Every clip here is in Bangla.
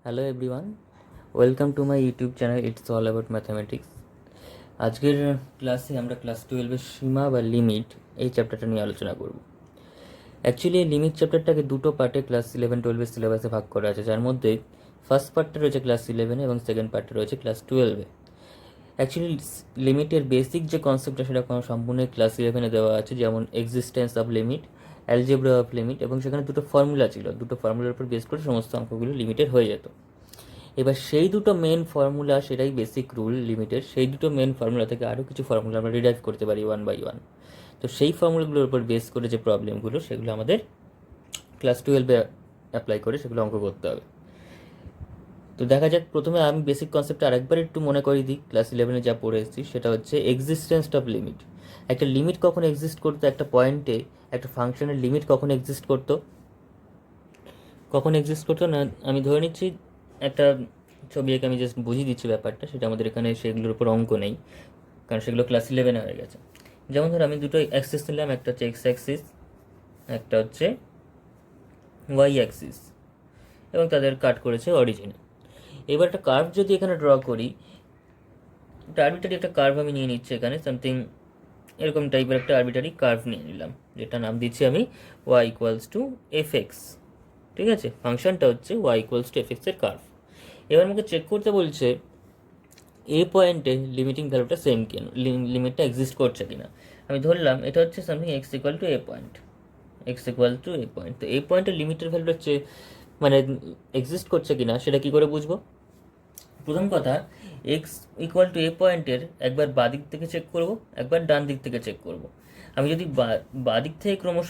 Hello everyone, welcome to my YouTube channel it's all about mathematics. আজকের ক্লাসে আমরা ক্লাস 12-এর সীমা বা লিমিট এই চ্যাপ্টারটা নিয়ে আলোচনা করব। অ্যাকচুয়ালি এই লিমিট চ্যাপ্টারটাকে দুটো পার্টে ক্লাস 11-12-এর সিলেবাসে ভাগ করা আছে, যার মধ্যে ফার্স্ট পার্টটা রয়েছে ক্লাস 11-এ এবং সেকেন্ড পার্টটা রয়েছে ক্লাস 12-এ। অ্যাকচুয়ালি লিমিটের বেসিক যে কনসেপ্টটা সেটা সম্পূর্ণ ক্লাস 11-এ দেওয়া আছে, যেমন existence of limit, algebra of limit, এবং সেখানে দুটো ফর্মুলা ছিল, দুটো ফর্মুলার উপর বেস করে সমস্ত অঙ্কগুলো লিমিটের হয়ে যেত। এবার সেই দুটো মেন ফর্মুলা, সেটাই বেসিক রুল লিমিটের, সেই দুটো মেন ফর্মুলা থেকে আরও কিছু ফর্মুলা আমরা ডিরাইভ করতে পারি ওয়ান বাই ওয়ান। তো সেই ফর্মুলাগুলোর উপর বেস করে যে প্রবলেমগুলো, সেগুলো আমাদের ক্লাস 12-এ অ্যাপ্লাই করে সেগুলো অঙ্ক করতে হবে। তো দেখা যাক, প্রথমে আমি বেসিক কনসেপ্টটা আরেকবার একটু মনে করিয়ে দিই। ক্লাস 11-এ যা পড়ে এসেছি সেটা হচ্ছে এক্সিস্টেন্স অফ লিমিট। একটা লিমিট কখন এক্সিস্ট করতো, একটা পয়েন্টে একটা ফাংশনের লিমিট কখন এক্সিস্ট করতো না, আমি ধরে নিচ্ছি একটা ছবি এঁকে আমি জাস্ট বুঝিয়ে দিচ্ছি ব্যাপারটা, সেটা আমাদের এখানে সেগুলোর উপর অঙ্ক নেই, কারণ সেগুলো ক্লাস 11-এ হয়ে গেছে। যেমন ধর আমি দুটো অ্যাক্সিস নিলাম, একটা হচ্ছে এক্স অ্যাক্সিস, একটা হচ্ছে ওয়াই অ্যাক্সিস, এবং তাদের কাট করেছে অরিজিনে। এবার একটা কার্ভ যদি এখানে ড্র করি, একটা আরবিটারি একটা কার্ভ আমি নিয়ে নিচ্ছি এখানে, সামথিং এরকম টাইপের একটা আরবিটারি কার্ভ নিয়ে নিলাম, যেটা নাম দিচ্ছি আমি y equals to f x. ঠিক আছে, ফাংশনটা হচ্ছে ওয়াই ইকুয়ালস টু এফ এক্সের কার্ভ। এবার আমাকে চেক করতে বলছে এ পয়েন্টে লিমিটিং ভ্যালুটা সেম কেন, লিমিটটা এক্সিস্ট করছে কিনা। আমি ধরলাম এটা হচ্ছে সামথিং এক্স ইকুয়াল টু এ পয়েন্ট, তো এই পয়েন্টের লিমিটের ভ্যালুটা হচ্ছে মানে এক্সিস্ট করছে কিনা সেটা কি করে বুঝবো? প্রথম কথা, এক্স ইকুয়াল টু এ পয়েন্টের একবার বাঁ দিক থেকে চেক করব, একবার ডান দিক থেকে চেক করব। আমি যদি বাঁ দিক থেকে ক্রমশ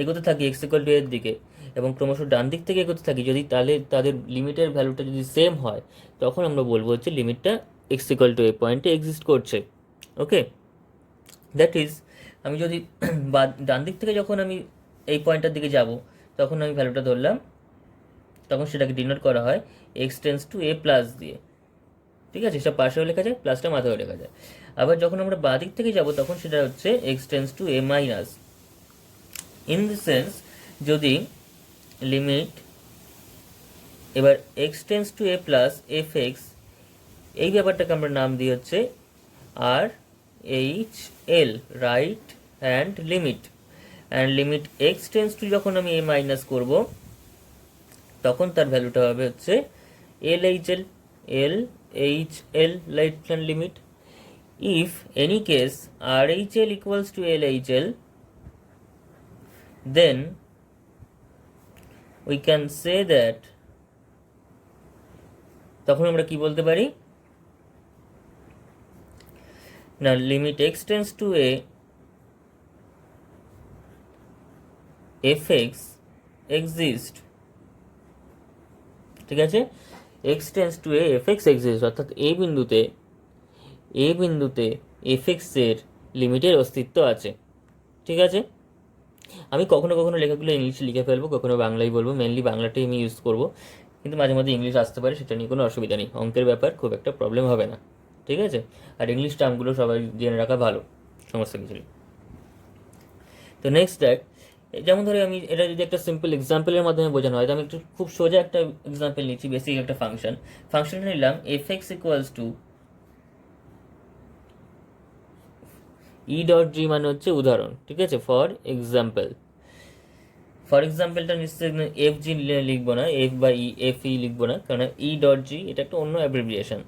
এগোতে থাকি এক্স ইকুয়াল টু এর দিকে, এবং ক্রমশ ডান দিক থেকে এগোতে থাকি, যদি তাহলে তাদের লিমিটের ভ্যালুটা যদি সেম হয়, তখন আমরা বলবো হচ্ছে লিমিটটা এক্স ইকুয়াল টু এ পয়েন্টে এক্সিস্ট করছে। ওকে, দ্যাট ইজ, আমি যদি ডান দিক থেকে যখন আমি এই পয়েন্টটার দিকে যাব, তখন আমি ভ্যালুটা ধরলাম, তখন সেটাকে ডিনোট করা হয় x tends to A plus দিয়ে। ঠিক আছে, সেটা পাশেও লেখা যায়, প্লাসটা মাথায়ও লেখা যায়। আবার যখন আমরা বাঁ দিক থেকে যাব, তখন সেটা হচ্ছে X tends to A minus. In the sense, যদি লিমিট এবার X tends to A plus F X, এই ব্যাপারটাকে আমরা নাম দিই হচ্ছে R H L, right hand limit. And limit x tends to যখন আমি এ মাইনাস করবো, তখন তার ভ্যালুটা হবে হচ্ছে এল H L, L H L, right hand limit. If any case RHL equals to LHL, then we can say that, তখন আমরা কি বলতে পারি না, limit x tends to a fx exist। ঠিক আছে, x tends to a fx exist, অর্থাৎ এ বিন্দুতে fx এর লিমিটের অস্তিত্ব আছে। ঠিক আছে, আমি কখনো কখনো লেখাগুলো ইংলিশে লিখে ফেলবো, কখনো বাংলায় বলবো, মেনলি বাংলাটাই আমি ইউজ করবো, কিন্তু মাঝে মাঝে ইংলিশ আসতে পারে, সেটা নিয়ে কোনো অসুবিধা নেই, অঙ্কের ব্যাপার, খুব একটা প্রবলেম হবে না। ঠিক আছে, আর ইংলিশ টার্মগুলো সবাই জেনে রাখা ভালো সমস্ত কিছুই। তো নেক্সট দেখ, যেমন ধরে আমি এটা যদি একটা সিম্পল এক্সাম্পলের মাধ্যমে বোঝানো হয়, তো আমি একটু খুব সোজা একটা এক্সাম্পল নিচ্ছি, বেসিক একটা ফাংশনটা নিলাম F x equals to E dot জি, মানে হচ্ছে উদাহরণ। ঠিক আছে, ফর এক্সাম্পলটা নিশ্চয়ই এফ জি লিখবো না, এফ বা ই, এফ ই লিখবো না, কারণ ই ডট জি এটা একটা অন্য অ্যাব্রিভিয়েশন।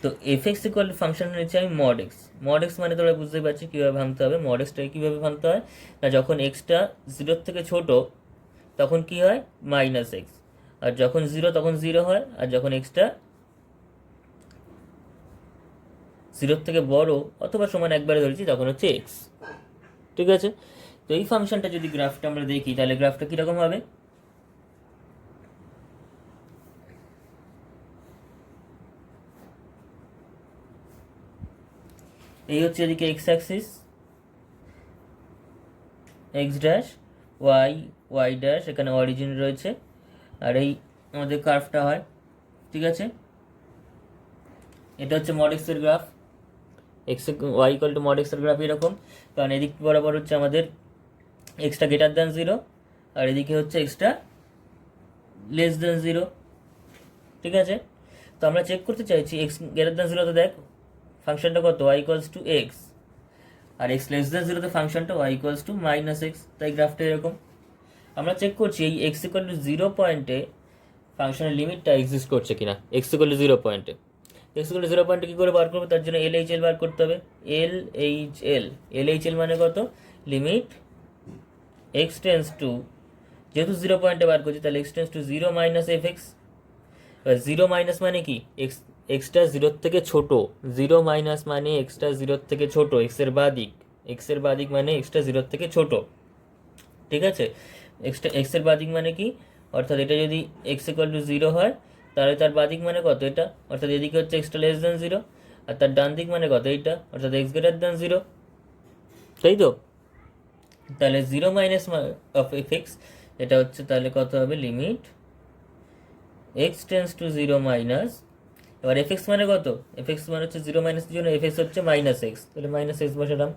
তো F x equal two function নিচ্ছি আমি মড এক্স মানে তোরা বুঝতেই পারছি কীভাবে ভাঙতে হবে। মড এক্সটাকে কীভাবে ভাঙতে হয় না, যখন এক্সটা 0 থেকে ছোট তখন কি হয় মাইনাস এক্স, আর যখন 0 তখন 0 হয়, আর যখন এক্সটা 0 থেকে বড় অথবা সমান একবারে ধরেছি তখন হচ্ছে এক্স। ঠিক আছে, তো এই ফাংশনটা যদি গ্রাফটা আমরা দেখি, তাহলে গ্রাফটা কীরকম হবে, এই হচ্ছে এদিকে x axis, x dash, y dash, এখানে অরিজিন রয়েছে, আর এই আমাদের কার্ভটা হয়। ঠিক আছে, এটা হচ্ছে মড এক্সের graph, x y equal to mod এক্সের গ্রাফ এরকম, কারণ এদিক বরাবর হচ্ছে আমাদের এক্সটা গ্রেটার দ্যান 0, আর এদিকে হচ্ছে এক্সটা লেস দেন জিরো। ঠিক আছে, তো আমরা চেক করতে চাইছি এক্স গ্রেটার দেন জিরোতে দেখ ফাংশনটা কত, ওয়াই ইকুয়ালস টু এক্স, আর এক্স লেস দেন জিরোতে ফাংশনটা y equals to minus x. তাই গ্রাফটা এরকম। আমরা চেক করছি এই এক্স ইকুয়াল টু জিরো পয়েন্টে ফাংশনের লিমিটটা এক্সিস্ট করছে কিনা। এক্স ইকুয়াল টু জিরো পয়েন্টে, এক্স ইকুয়াল টু জিরো পয়েন্টে কী করে বার করবো, তার জন্য এল এইচ এল বার করতে হবে। এল এইচ এল, এল এইচ এল মানে কত, লিমিট এক্স টেন্স টু, যেহেতু জিরো পয়েন্টে বার করছি তাহলে x tends to zero minus F x. এবার জিরো মাইনাস মানে কি, এক্সটা জিরোর থেকে ছোট, জিরো মাইনাস মানে এক্সটা জিরোর থেকে ছোট, এক্সের বাদিক, এক্সের বাদিক মানে এক্সটা জিরোর থেকে ছোট। ঠিক আছে, এক্সের বাদিক মানে কি, অর্থাৎ এটা যদি এক্স ইকুয়াল টু জিরো হয় তাহলে তার বাদিক মানে কত এটা, অর্থাৎ এদিকে হচ্ছে এক্সটা লেস দেন জিরো, আর তার ডান দিক মানে কত এইটা, অর্থাৎ এক্স গ্রেটার দেন জিরো। তাই তো, তাহলে zero minus of F x, এটা হচ্ছে তাহলে কত হবে, limit x tends to zero minus, এবার এফ এক্স মানে কত, এফ এক্স মানে হচ্ছে জিরো মাইনাসের জন্য এফ এক্স হচ্ছে মাইনাস এক্স, তাহলে মাইনাস এক্স বসালাম।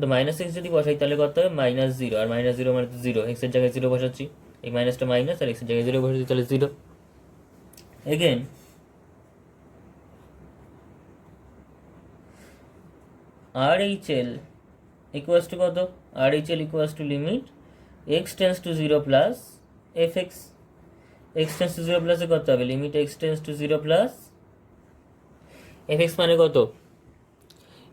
তো মাইনাস এক্স যদি বসাই তাহলে কত হবে, মাইনাস জিরো, আর মাইনাস জিরো মানে জিরো, এক্সের জায়গায় জিরো বসাচ্ছি, এই মাইনাসটা মাইনাস আর এক্সের জায়গায় জিরো বসাচ্ছি, তাহলে zero. Again R H L equals to কত, R H L equals to limit x tends to zero plus F x, x tends to zero প্লাসে কত হবে, limit x tends to zero plus F x মানে কত,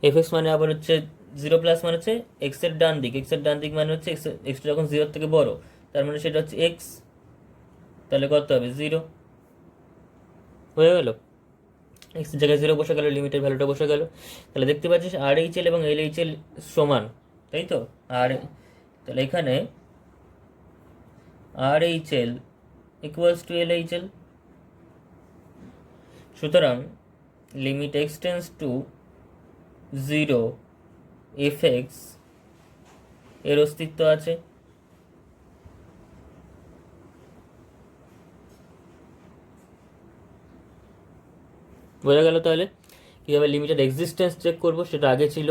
এফ এক্স মানে আবার হচ্ছে জিরো প্লাস মানে হচ্ছে এক্সের ডান দিক, এক্সের ডান দিক মানে হচ্ছে এক্সটা যখন জিরোর থেকে বড়, তার মানে সেটা হচ্ছে এক্স, তাহলে কত হবে, জিরো। হয়ে গেল, এক্সের জায়গায় জিরো বসে গেল, লিমিটের ভ্যালুটা বসে গেল। তাহলে দেখতে পাচ্ছিস আর এইচ এল এবং এল এইচ এল সমান, তাই তো। আর তাহলে এখানে R H L equals to L H L, সুতরাং limit x tends to zero f x এর অস্তিত্ব আছে। বোঝা গেল তাহলে কীভাবে লিমিটেড এক্সিস্টেন্স চেক করবো, সেটা আগে ছিল,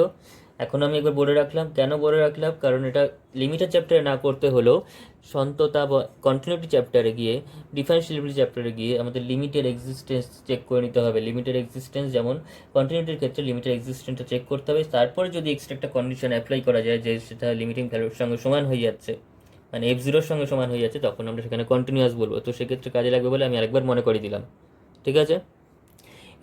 এখন আমি একবার বলে রাখলাম। কেন বলে রাখলাম, কারণ এটা লিমিটেড চ্যাপ্টারে না করতে হলেও সন্ততা বা কন্টিনিউটি চ্যাপ্টারে গিয়ে, ডিফারেন্সিয়েবিলিটি চ্যাপ্টারে গিয়ে আমাদের লিমিটেড এক্সিস্টেন্স চেক করে নিতে হবে। লিমিটেড এক্সিস্টেন্স যেমন কন্টিনিউটির ক্ষেত্রে লিমিটেড এক্সিস্টেন্সটা চেক করতে হবে, তারপরে যদি এক্সট্রা একটা কন্ডিশন অ্যাপ্লাই করা যায় যে সেটা লিমিটিং ভ্যালুর সঙ্গে সমান হয়ে যাচ্ছে, মানে এফ জিরোর সঙ্গে সমান হয়ে যাচ্ছে, তখন আমরা সেখানে কন্টিনিউয়াস বলবো। তো সেক্ষেত্রে কাজে লাগবে বলে আমি আরেকবার মনে করে দিলাম। ঠিক আছে,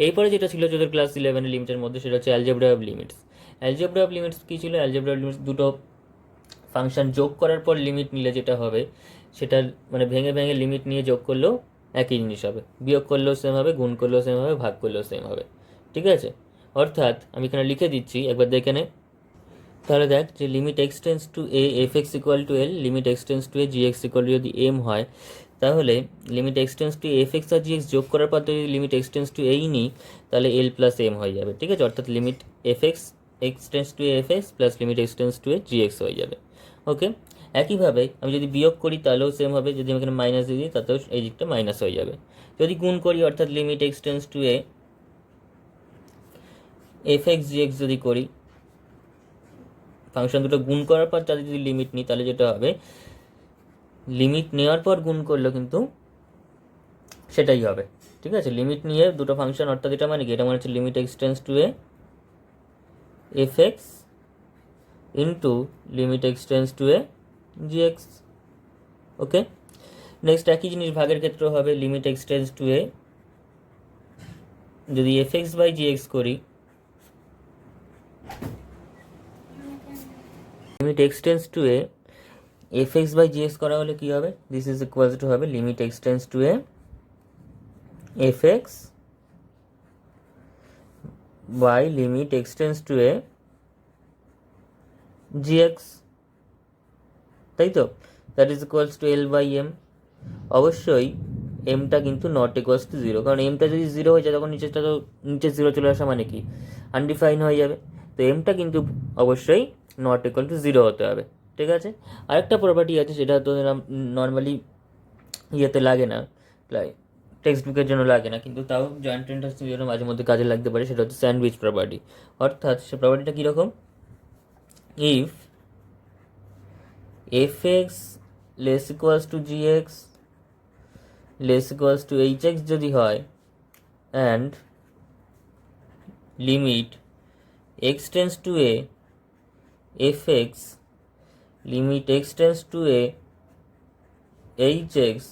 এরপরে যেটা ছিল তোদের ক্লাস 11 লিমিটের মধ্যে, সেটা হচ্ছে algebra of limits. Algebra of limits কী ছিল, অ্যালজেব্রা অফ লিমিটস দুটো ফাংশন যোগ করার পর লিমিট নিলে যেটা হবে, সেটা মানে ভেঙে ভেঙে লিমিট নিয়ে যোগ করলেও একই জিনিস হবে, বিয়োগ করলেও সেম হবে, গুণ করলেও সেম হবে, ভাগ করলেও সেম হবে। ঠিক আছে, অর্থাৎ আমি এখানে লিখে দিচ্ছি, একবার দেখে নে। তাহলে দেখ যে limit x tends to a f x equal to l, limit x tends to a g x equal to যদি এম হয়, তাহলে limit x tends to f x আর জি এক্স যোগ করার পর যদি লিমিট এক্স টেন্স টু এই নিই, তাহলে এল প্লাস এম হয়ে যাবে। ঠিক আছে, অর্থাৎ limit F x x tends to f x plus limit x tends to a g x হয়ে যাবে। ওকে, একইভাবে আমি যদি বিয়োগ করি তাহলেও সেম হবে, যদি আমি এখানে মাইনাস দিয়ে দিই তাতেও এই দিকটা মাইনাস হয়ে যাবে। যদি গুণ করি, অর্থাৎ limit x tends to a f x G x যদি করি, ফাংশন দুটো গুণ করার পর তাদের যদি লিমিট নিই, তাহলে যেটা হবে, লিমিট নেওয়ার পর গুণ করলেও কিন্তু সেটাই হবে। ঠিক আছে, লিমিট নিয়ে দুটো ফাংশন, অর্থাৎ এটা মানে কি, এটা মানে হচ্ছে limit x tends to a f x into limit x tends to a g x. Okay, next একই জিনিস ভাগের ক্ষেত্রে হবে, limit x tends to a যদি f x by g x করি, limit x tends to a f x by g x করা হলে কী হবে, দিস ইজ ইকুয়ালস টু হবে limit x tends to a f x by limit x tends to a g x, তাই তো। That is equals to l by m. অবশ্যই এমটা কিন্তু নট ইকুয়ালস টু জিরো, কারণ এমটা যদি জিরো হয়ে যায় তখন নিচেরটা তো, নিচে জিরো চলে আসা মানে কি, আনডিফাইন হয়ে যাবে। তো এমটা কিন্তু অবশ্যই নট ইকুয়াল টু জিরো হতে হবে। ঠিক আছে, আরেকটা প্রপার্টি আছে, সেটা তো নর্মালি ইয়েতে লাগে না, টেক্সট বুকের জন্য লাগে না, কিন্তু তাও জয়েন্ট ইন্টারেস্টের জন্য মাঝে মধ্যে কাজে লাগতে পারে, সেটা হচ্ছে স্যান্ডউইচ প্রপার্টি। অর্থাৎ সে প্রপার্টিটা কীরকম, if F x less equals to G x less equals to H x যদি হয় and limit x tends to a f x limit x tends to A H x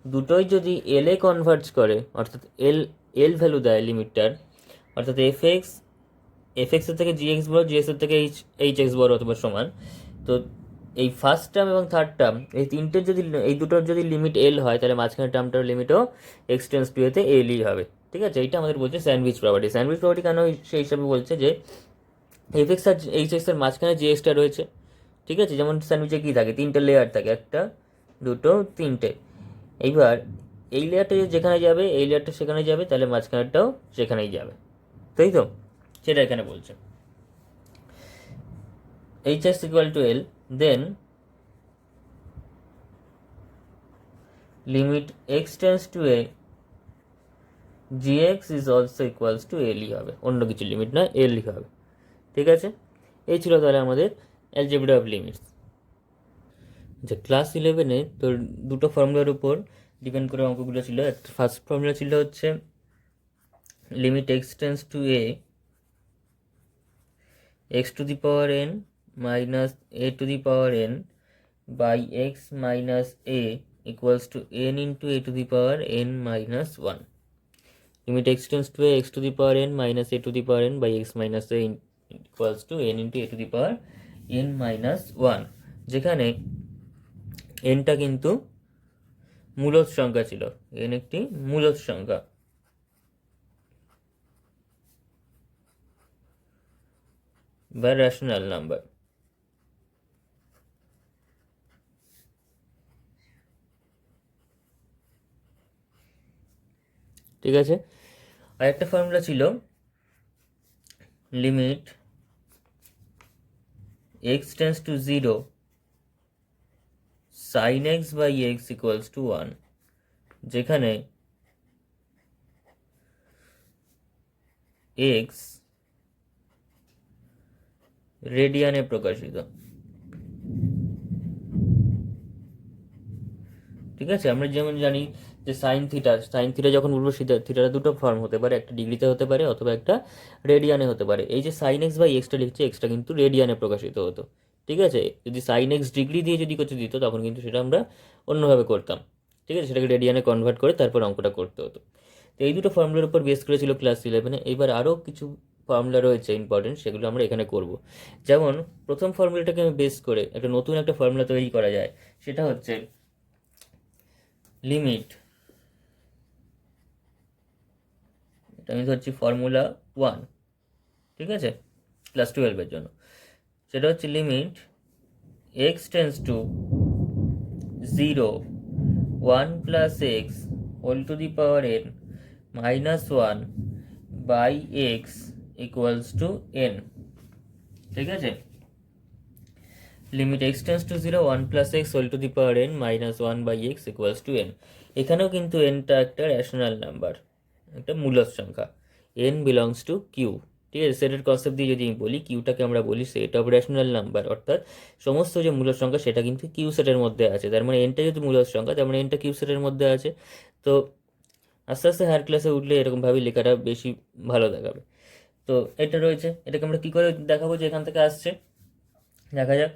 দুটোই যদি এলে কনভার্জ করে, অর্থাৎ এল ভ্যালু দেয় লিমিটটার, অর্থাৎ এফ এক্সের থেকে জি এক্স বড়, জি এক্সের থেকে এইচ এক্স বড় অথবা সমান, তো এই ফার্স্ট টার্ম এবং থার্ড টার্ম এই তিনটের যদি, এই দুটোর যদি লিমিট এল হয়, তাহলে মাঝখানে টার্মটার লিমিটও এক্স টেন্স টু এতে এলই হবে। ঠিক আছে, এইটা আমাদের বলছে স্যান্ডউইচ প্রপার্টি। স্যান্ডউইচ প্রপার্টি কেন সেই হিসাবে বলছে যে এফ এক্স আর এইচ এক্সের মাঝখানে জি এক্সটা রয়েছে। ঠিক আছে, যেমন স্যান্ডউইচে কী থাকে, তিনটে লেয়ার থাকে, একটা দুটো তিনটে। এইবার এই লেয়ারটা যেখানে যাবে, এই লেয়ারটা সেখানে যাবে, তাহলে মাঝখানেরটাও সেখানেই যাবে, তাই তো? সেটা এখানে বলছে h x equal to l, then limit x tends to a g x is also equals to এলই হবে, অন্য কিছু লিমিট নয়, এলই হবে। ঠিক আছে, এই ছিল তাহলে আমাদের অ্যালজেব্রা অফ লিমিটস। যে ক্লাস 11-এ তোর দুটো ফর্মুলার উপর ডিপেন্ড করে অঙ্কগুলো ছিল। একটা ফার্স্ট ফর্মুলা ছিল হচ্ছে limit x tends to a x to the power n minus a to the power n by x minus a equals to n into a to the power n minus one. Limit x tends to a x to the power n minus a to the power n by x minus a equals to n into a to the power n minus one, যেখানে এনটা কিন্তু মূলদ সংখ্যা ছিল, এন একটি মূলদ সংখ্যা। বা রেশনাল নাম্বার। ঠিক আছে, আর একটা ফর্মুলা ছিল limit x tends to 0 sine x by x equals to 1, যেখানে এক্স রেডিয়ানে প্রকাশিত। ঠিক আছে, আমরা যেমন জানি যে সাইন থিটা যখন বলবো, থিটাটা দুটো ফর্ম হতে পারে, একটা ডিগ্রিতে হতে পারে অথবা একটা রেডিয়ানে হতে পারে। এই যে সাইন এক্স বাই এক্সটা লিখছে, এক্সটা কিন্তু রেডিয়ানে প্রকাশিত হতো। ঠিক আছে, যদি সাইন এক্স ডিগ্রি দিয়ে যদি কিছু দিত, তখন কিন্তু সেটা আমরা অন্যভাবে করতাম। ঠিক আছে, সেটাকে রেডিয়ানে কনভার্ট করে তারপর অঙ্কটা করতে হতো। তো এই দুটো ফর্মুলার উপর বেস করেছিল ক্লাস 11-এ। এবার আরও কিছু ফর্মুলা রয়েছে ইম্পর্টেন্ট, সেগুলো আমরা এখানে করব। যেমন প্রথম ফর্মুলাটাকে আমি বেস করে একটা নতুন একটা ফর্মুলা তৈরি করা যায়, সেটা হচ্ছে লিমিট, এটা আমি ধরছি ফর্মুলা 1। ঠিক আছে, ক্লাস 12-এর জন্য সেটা হচ্ছে limit x tends to 0 1 plus x whole to the power n minus 1 by x equals to n. ঠিক আছে, limit x tends to 0 1 plus x whole to the power n minus 1 by x equals to n. এখানেও কিন্তু এনটা একটা রেশনাল নাম্বার, একটা মূলদ সংখ্যা। N belongs to q. ঠিক আছে, সেটের কনসেপ্ট দিয়ে যদি আমি বলি, কিউটাকে আমরা বলি সেট অফ রেশনাল নাম্বার, অর্থাৎ সমস্ত যে মূলদ সংখ্যা সেটা কিন্তু কিউ সেটের মধ্যে আছে। তার মানে এনটা যদি মূলদ সংখ্যা, তার মানে এনটা কিউ সেটের মধ্যে আছে। তো আস্তে আস্তে হায়ার ক্লাসে উঠলে এরকমভাবে লেখাটা বেশি ভালো দেখাবে। তো এটা রয়েছে, এটাকে আমরা কী করে দেখাবো যে এখান থেকে আসছে, দেখা যাক।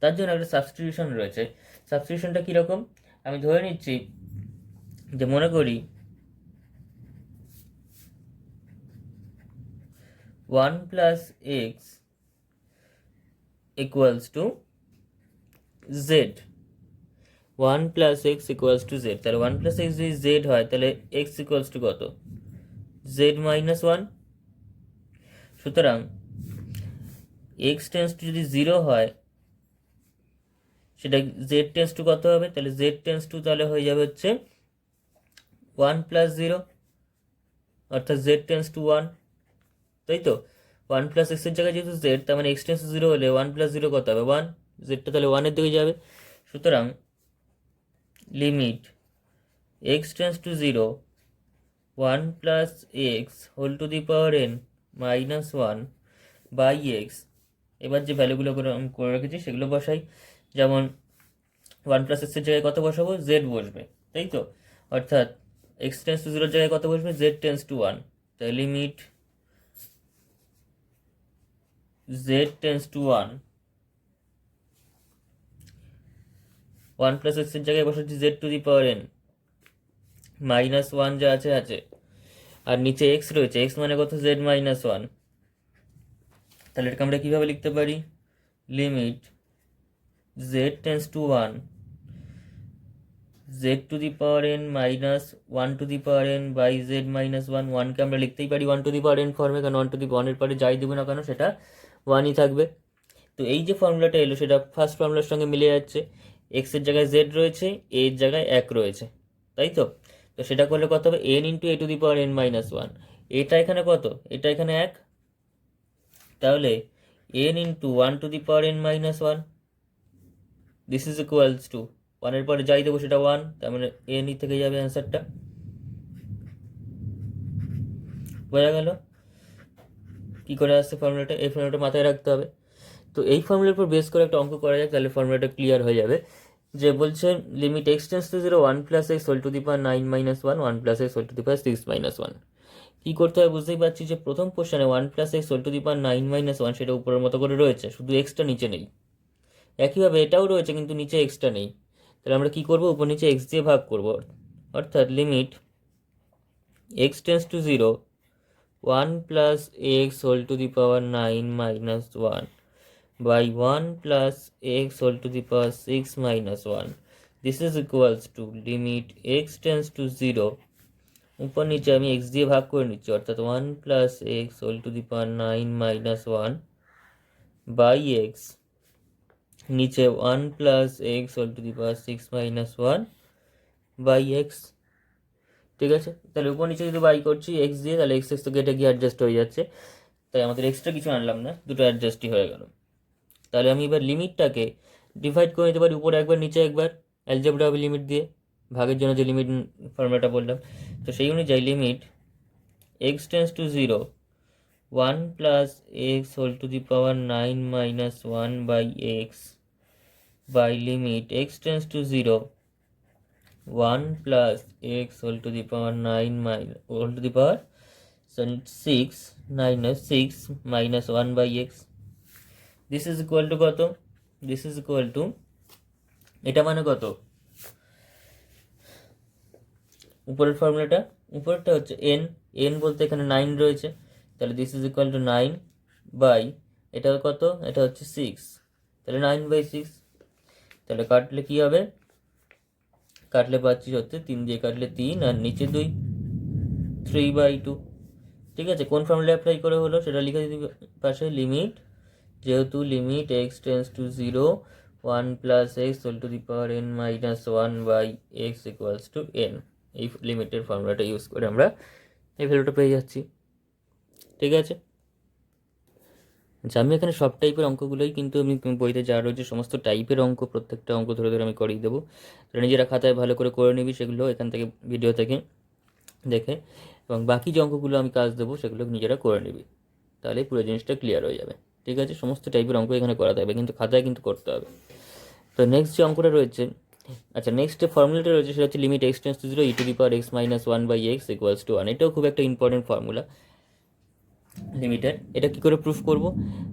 তার জন্য একটা সাবস্টিটিউশন রয়েছে। সাবস্টিটিউশনটা কীরকম, আমি ধরে নিচ্ছি যে মনে করি 1 plus x equals to Z. 1 plus x equals to Z, তাহলে 1 প্লাস এক্স যদি জেড হয়, তাহলে এক্স ইকুয়ালস টু কত, জেড মাইনাস 1। সুতরাং এক্স টেন্স টু যদি 0 হয়, সেটা জেড টেন্স টু কত হবে, তাহলে জেড টেন্স টু তাহলে হয়ে যাবে হচ্ছে 1 প্লাস 0, অর্থাৎ জেড টেন্স টু 1। তাই তো, 1 প্লাস এক্সের জায়গায় যেহেতু জেড, তার মানে এক্স টেন্স টু 0 হলে 1 প্লাস 0 কত হবে, 1, জেডটা তাহলে 1-এর দিকে যাবে। সুতরাং limit x tends to 0 1 plus x whole to the power n minus 1 by x. এবার যে ভ্যালুগুলো করে রেখেছি সেগুলো বসাই, যেমন 1+x এর জায়গায় কত বসাবো, z বসবে, তাই তো, অর্থাৎ x টেন্স টু 0 জায়গায় কত বসবে, z টেন্স টু 1, তাই limit z tends to 1, 1+x এর জায়গায় বসাচ্ছি z to the power n -1 যা আছে আছে, আর নিচে x রয়েছে, x মানে কত, z -1, তাহলে এটাকে আমরা কিভাবে লিখতে পারি, limit z tends to 1, z to the power n -1 to the power n by z -1, 1কে আমরা লিখতেই পারি 1 টু দি পাওয়ার n ফর্মে, কারণ 1 টু দি পাওয়ার এর পরে যাই দেবো না কেন সেটা 1ই থাকবে। তো এই যে ফর্মুলাটা এলো সেটা ফার্স্ট ফর্মুলার সঙ্গে মিলে যাচ্ছে, x এর জায়গায় z রয়েছে, a এর জায়গায় 1 রয়েছে, তাই তো। তো সেটা করলে কত হবে, n into a two the power n -1, এটা এখানে কত, এটা এখানে 1, তাহলে n into 1 to the power n -1, this is equals to 1 এর পরে যাই দেবো সেটা 1, তার মানে n ই থেকে যাবে অ্যান্সারটা, বোঝা গেল কি করে আসছে ফর্মুলাটা, এই ফর্মুলাটা মাথায় রাখতে হবে। তো এই ফর্মুলার উপর বেস করে একটা অঙ্ক করা যাক, তাহলে ফর্মুলাটা ক্লিয়ার হয়ে যাবে। যে বলছে limit x tends to 0 1+x whole to the power 9 -1 1+x whole to the power 6 -1, কী করতে হবে বুঝতেই পারছি যে প্রথম কোশ্চেনে 1+x whole to the power 9 -1 সেটা উপরের মতো করে রয়েছে, শুধু এক্সটা নিচে নেই। একইভাবে এটাও রয়েছে কিন্তু নিচে এক্সটা নেই, তাহলে আমরা কি করব, উপর নিচে x দিয়ে ভাগ করব, অর্থাৎ limit x tends to 0 1+x whole to the power 9 -1 by 1+x whole to the power 6 -1, this is equals to limit x tends to 0, উপর নিচে আমি x দিয়ে ভাগ করে নিচ্ছি, অর্থাৎ 1+x whole to the power 9 -1 by x, নিচে 1+x whole to the power 6 -1 by x, ঠিক আছে। তাহলে উপর নিচে যদি বাই করছি x দিয়ে, তাহলে x তো কেটে গিয়ে অ্যাডজাস্ট হয়ে যাচ্ছে, তাই আমাদের এক্সট্রা কিছু আনলাম না, দুটো অ্যাডজাস্টই হয়ে গেল। তাহলে আমি এবার লিমিটটাকে ডিভাইড করে নিতে পারি, উপরে একবার নিচে একবার, অ্যালজেব্রা হবে লিমিট দিয়ে, ভাগের জন্য যে লিমিট ফর্মুলাটা বললাম, তো সেই অনুযায়ী limit x tends to 0 1+x whole to the power 9 -1 by x by limit x tends to 0 1+x whole to the power 9 whole to the power 6 -1 by x, this is equal to কত, দিস ইজ ইকুয়াল টু, এটা মানে কত, উপরের ফর্মুলাটা, উপরেরটা হচ্ছে n, n বলতে এখানে 9 রয়েছে, তাহলে this is equal to 9 by, এটা কত, এটা হচ্ছে 6, তাহলে 9/6, তাহলে কাটলে কি হবে, কাটলে পাচ্ছি হচ্ছে 3 দিয়ে কাটলে 3 আর নিচে 2, 3/2, ঠিক আছে। কোন ফর্মুলা অ্যাপ্লাই করে হলো সেটা লিখে দিতে পাশে, লিমিট, যেহেতু limit x tends to 0 1+x whole to the power n -1 by x equals to n, এই লিমিটের ফর্মুলাটা ইউজ করে আমরা এই ভ্যালুটা পেয়ে যাচ্ছি, ঠিক আছে। আচ্ছা, আমি এখানে সব টাইপের অঙ্কগুলোই কিন্তু আমি বইতে যা রয়েছে সমস্ত টাইপের অঙ্ক, প্রত্যেকটা অঙ্ক ধরে ধরে আমি করিয়ে দেবো, তাহলে নিজেরা খাতায় ভালো করে করে নিবি সেগুলো এখান থেকে ভিডিও থেকে দেখে, এবং বাকি যে অঙ্কগুলো আমি কাজ দেবো সেগুলো নিজেরা করে নিবি, তাহলে পুরো জিনিসটা ক্লিয়ার হয়ে যাবে, ঠিক আছে। সমস্ত টাইপের অঙ্ক এখানে করা থাকবে, কিন্তু খাতায় কিন্তু করতে হবে। তো নেক্সট যে অঙ্কটা রয়েছে, আচ্ছা নেক্সট যে ফর্মুলাটা রয়েছে সেটা হচ্ছে limit x tends to 0 e to the power x -1 by x equals to 1, এটাও খুব একটা ইম্পর্টেন্ট ফর্মুলা লিমিটের। এটা কি করে প্রুফ করব,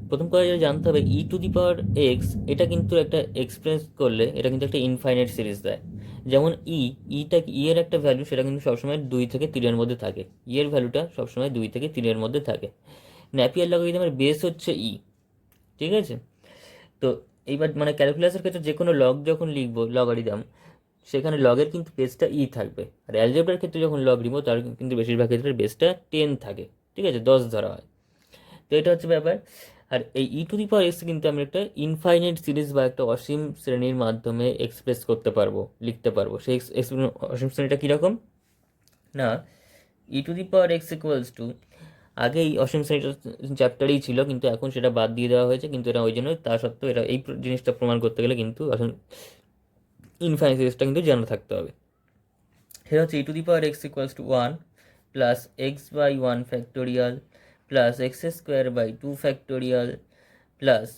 প্রথম কথা যেটা জানতে হবে, ই টু দি পাওয়ার এক্স, এটা কিন্তু একটা এক্সপ্রেস করলে এটা কিন্তু একটা ইনফাইনাইট সিরিজ দেয়, যেমন ইটা ই এর একটা ভ্যালু সেটা কিন্তু সবসময় 2 থেকে 3-এর মধ্যে থাকে, ই এর ভ্যালুটা সবসময় 2 থেকে 3-এর মধ্যে থাকে, ন্যাপিয়ার লগারিদমের বেস হচ্ছে ই, ঠিক আছে। তো এইবার মানে ক্যালকুলাসের ক্ষেত্রে যে কোনো লগ যখন লিখবো লগারিদম, সেখানে লগের কিন্তু বেসটা ই থাকবে, আর অ্যালজেব্রার ক্ষেত্রে যখন লগ নিব তার কিন্তু বেশিরভাগ ক্ষেত্রে বেসটা 10 থাকে, ঠিক আছে, 10 ধরা হয়। তো এটা হচ্ছে ব্যাপার। আর এই ই টু দি পাওয়ার এক্স কিন্তু আমি একটা ইনফাইনাইট সিরিজ বা একটা অসীম শ্রেণীর মাধ্যমে এক্সপ্রেস করতে পারবো, লিখতে পারবো। সেই অসীম শ্রেণীটা কীরকম না, e to the power x equals to, আগে এই অসীম শ্রেণীটা চ্যাপ্টারেই ছিল কিন্তু এখন সেটা বাদ দিয়ে দেওয়া হয়েছে, কিন্তু এটা ওই জন্য, তা সত্ত্বেও এটা এই জিনিসটা প্রমাণ করতে গেলে কিন্তু অসীম ইনফাইনাইট সিরিজটা কিন্তু জানা থাকতে হবে। সেটা হচ্ছে e to the power x equals to 1 plus x by 1 factorial plus x² by 2 factorial plus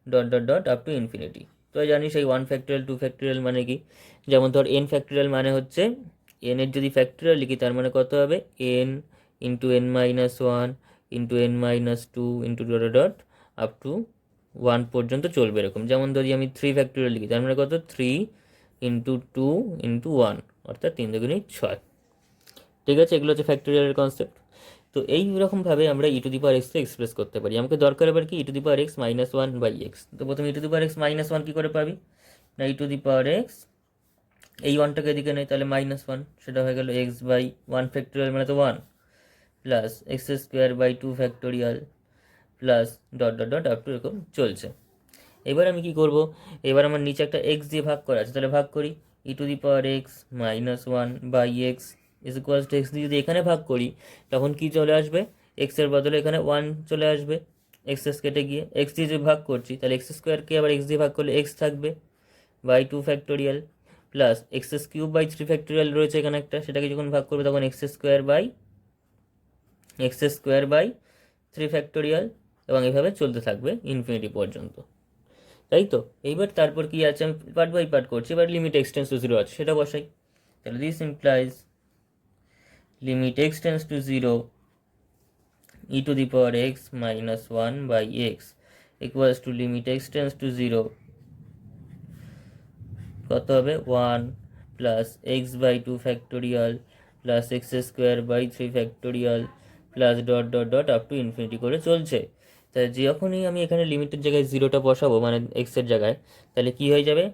dot dot dot up to infinity. তো তো জানি সেই 1 ফ্যাক্টোরিয়াল 2 ফ্যাক্টোরিয়াল মানে কি, যেমন ধর n ফ্যাক্টোরিয়াল মানে হচ্ছে n এর যদি ফ্যাক্টোরিয়াল লিখি তার মানে কত হবে n into n minus one into n minus two into dot dot up to 1 পর্যন্ত চলবে এরকম। যেমন ধরি আমি 3 ফ্যাক্টোরিয়াল লিখি তার মানে কত 3 ইন্টু টু ইন্টু ওয়ান, অর্থাৎ 3 দুগুণে 6। ঠিক আছে, এগুলো হচ্ছে ফ্যাক্টোরিয়ালের কনসেপ্ট। তো এই রকমভাবে আমরা ই টু দি পাওয়ার এক্সকে এক্সপ্রেস করতে পারি। আমাকে দরকার এবার কি e to the power x minus one by x. তো প্রথমে e to the power x minus one কী করে পাবি না, e to the power x এই ওয়ানটাকে এদিকে নেই, তাহলে মাইনাস ওয়ান, সেটা হয়ে গেল এক্স বাই ওয়ান ফ্যাক্টোরিয়াল মানে তো one, plus x square by two factorial plus dot dot dot up to এরকম চলছে। এবার আমি কি করব, এবার আমার নিচে একটা এক্স দিয়ে ভাগ করা আছে, তাহলে ভাগ করি। E to the power x minus one by x is equals to x দিয়ে যদি এখানে ভাগ করি তখন কি চলে আসবে, এক্সের বদলে এখানে ওয়ান চলে আসবে, এক্স কেটে গিয়ে এক্স দিয়ে যে ভাগ করছি তাহলে এক্স স্কোয়ারকে আবার এক্স দিয়ে ভাগ করলে এক্স থাকবে by two factorial plus x cube by three factorial রয়েছে এখানে একটা, সেটাকে যখন ভাগ করবে তখন x square by three factorial, এবং এভাবে চলতে থাকবে ইনফিনিটি পর্যন্ত, তাই তো। এইবার তারপর কি আছে, আমি পার্ট বাই পার্ট করছি। এবার লিমিট এক্সটেন্স টু জিরো আছে, সেটা বসাই। তাহলে this implies limit x tends to zero e to the power x minus one by x equals to limit x tends to zero কত হবে one plus x by two factorial plus x square by three factorial plus dot dot dot up to infinity করে চলছে। তাহলে যখনই আমি এখানে লিমিটের জায়গায় জিরোটা বসাবো মানে এক্সের জায়গায়, তাহলে কি হয়ে যাবে,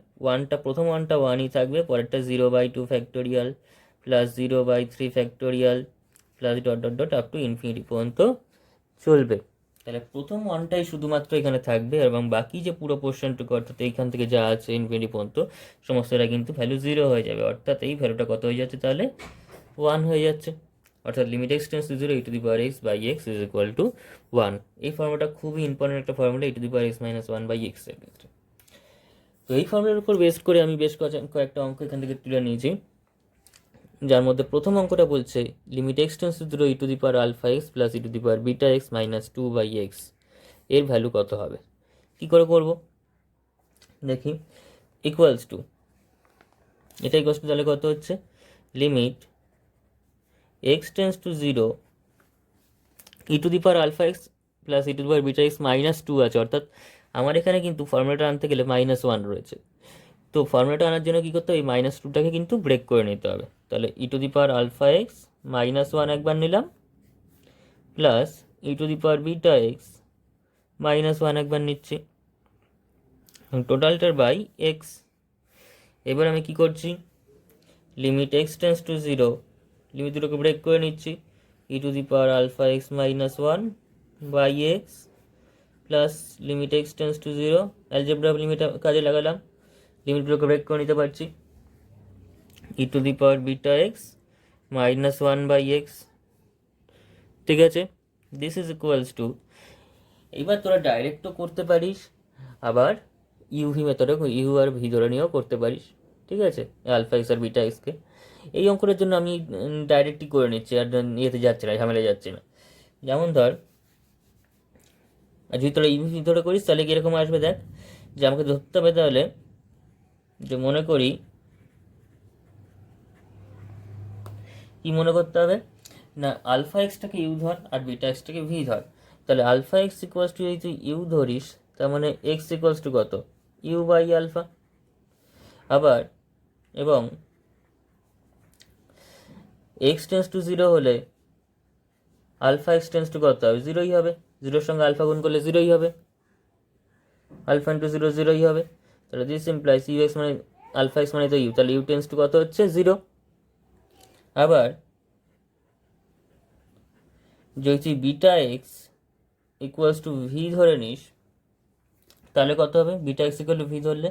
প্রথম ওয়ানটা ওয়ানই থাকবে, পরেরটা zero by two factorial plus zero by three factorial plus dot dot dot up to infinity পর্যন্ত চলবে। তাহলে প্রথম ওয়ানটাই শুধুমাত্র এখানে থাকবে, এবং বাকি যে পুরো পোর্শনটুকু অর্থাৎ এইখান থেকে যা আছে ইনফিনিটি পর্যন্ত সমস্তটা কিন্তু ভ্যালু জিরো হয়ে যাবে, অর্থাৎ এই ভ্যালুটা কত হয়ে যাচ্ছে তাহলে ওয়ান হয়ে যাচ্ছে, অর্থাৎ limit x tends to zero e to the power x by x is equal to one. এই ফর্মুলাটা খুবই ইম্পর্টেন্ট একটা formula, e to the power x minus one by x এর ক্ষেত্রে। তো এই ফর্মুলার উপর বেস করে আমি বেশ কয়েকটা অঙ্ক এখান থেকে তুলে নিয়েছি, যার মধ্যে প্রথম অঙ্কটা বলছে limit x tends to zero e to the power alpha x plus e to the power beta x minus two by x এর ভ্যালু কত হবে, কী করে করব দেখি। ইকুয়ালস টু, এটা ইকুয়ালস টু তাহলে কত হচ্ছে, limit x tends to zero e to the power alpha x plus e to the power beta x minus two আছে, অর্থাৎ আমার এখানে কিন্তু ফর্মুলাটা আনতে গেলে মাইনাস ওয়ান রয়েছে। তো ফর্মুলাটা আনার জন্য কী করতে হবে, এই মাইনাস টুটাকে কিন্তু ব্রেক করে নিতে হবে। তাহলে e to the power alpha x minus one একবার নিলাম plus e to the power beta x minus one একবার নিচ্ছি, টোটালটার বাই এক্স। এবার আমি কি করছি, limit x tends to zero, limit দুটোকে ব্রেক করে নিচ্ছি, e to the power alpha x minus one by x plus limit x tends to zero, algebra limit কাজে লাগালাম, লিমিটগুলোকে ব্রেক করে নিতে পারছি, e to the power beta x minus one by x. ঠিক আছে, দিস ইজ ইকুয়ালস টু, এইবার তোরা ডাইরেক্টও করতে পারিস, আবার ইউভি মেথডে ইউ আর ভি ধরে নিয়েও করতে পারিস। ঠিক আছে, আলফা এক্স আর বিটা এক্সকে। এই অঙ্কটার জন্য আমি ডাইরেক্টই করে নিচ্ছি, আর ইয়েতে যাচ্ছে না, ঝামেলা যাচ্ছে না। যেমন ধর, আর যদি তোরা ইউভি ধরে করিস তাহলে কীরকম আসবে দেখ, যে আমাকে ধরতে হবে তাহলে, যে মনে করি কি মনে করতে হবে না, আলফা এক্সটাকে ইউ ধর আর বিটা এক্সটাকে ভি ধর। তাহলে আলফা এক্স ইকুয়ালস টু যদি তুই ইউ ধরিস তার মানে এক্স ইকুয়ালস টু কত, ইউ বাই আলফা। আবার এবং এক্স টেন্স টু জিরো হলে আলফা এক্স টেন্স টু কত হবে, জিরোই হবে, জিরোর সঙ্গে আলফা গুণ করলে জিরোই হবে, আলফা ইন্টু জিরো জিরোই হবে। তাহলে দিস ইমপ্লাইজ ইউ এক্স মানে আলফা এক্স মানে তো ইউ, তাহলে ইউ টেন্স টু কত হচ্ছে জিরো। আবার যদি তুই beta x equals to v ধরে নিস তাহলে কত হবে, beta x equal to v ধরলে,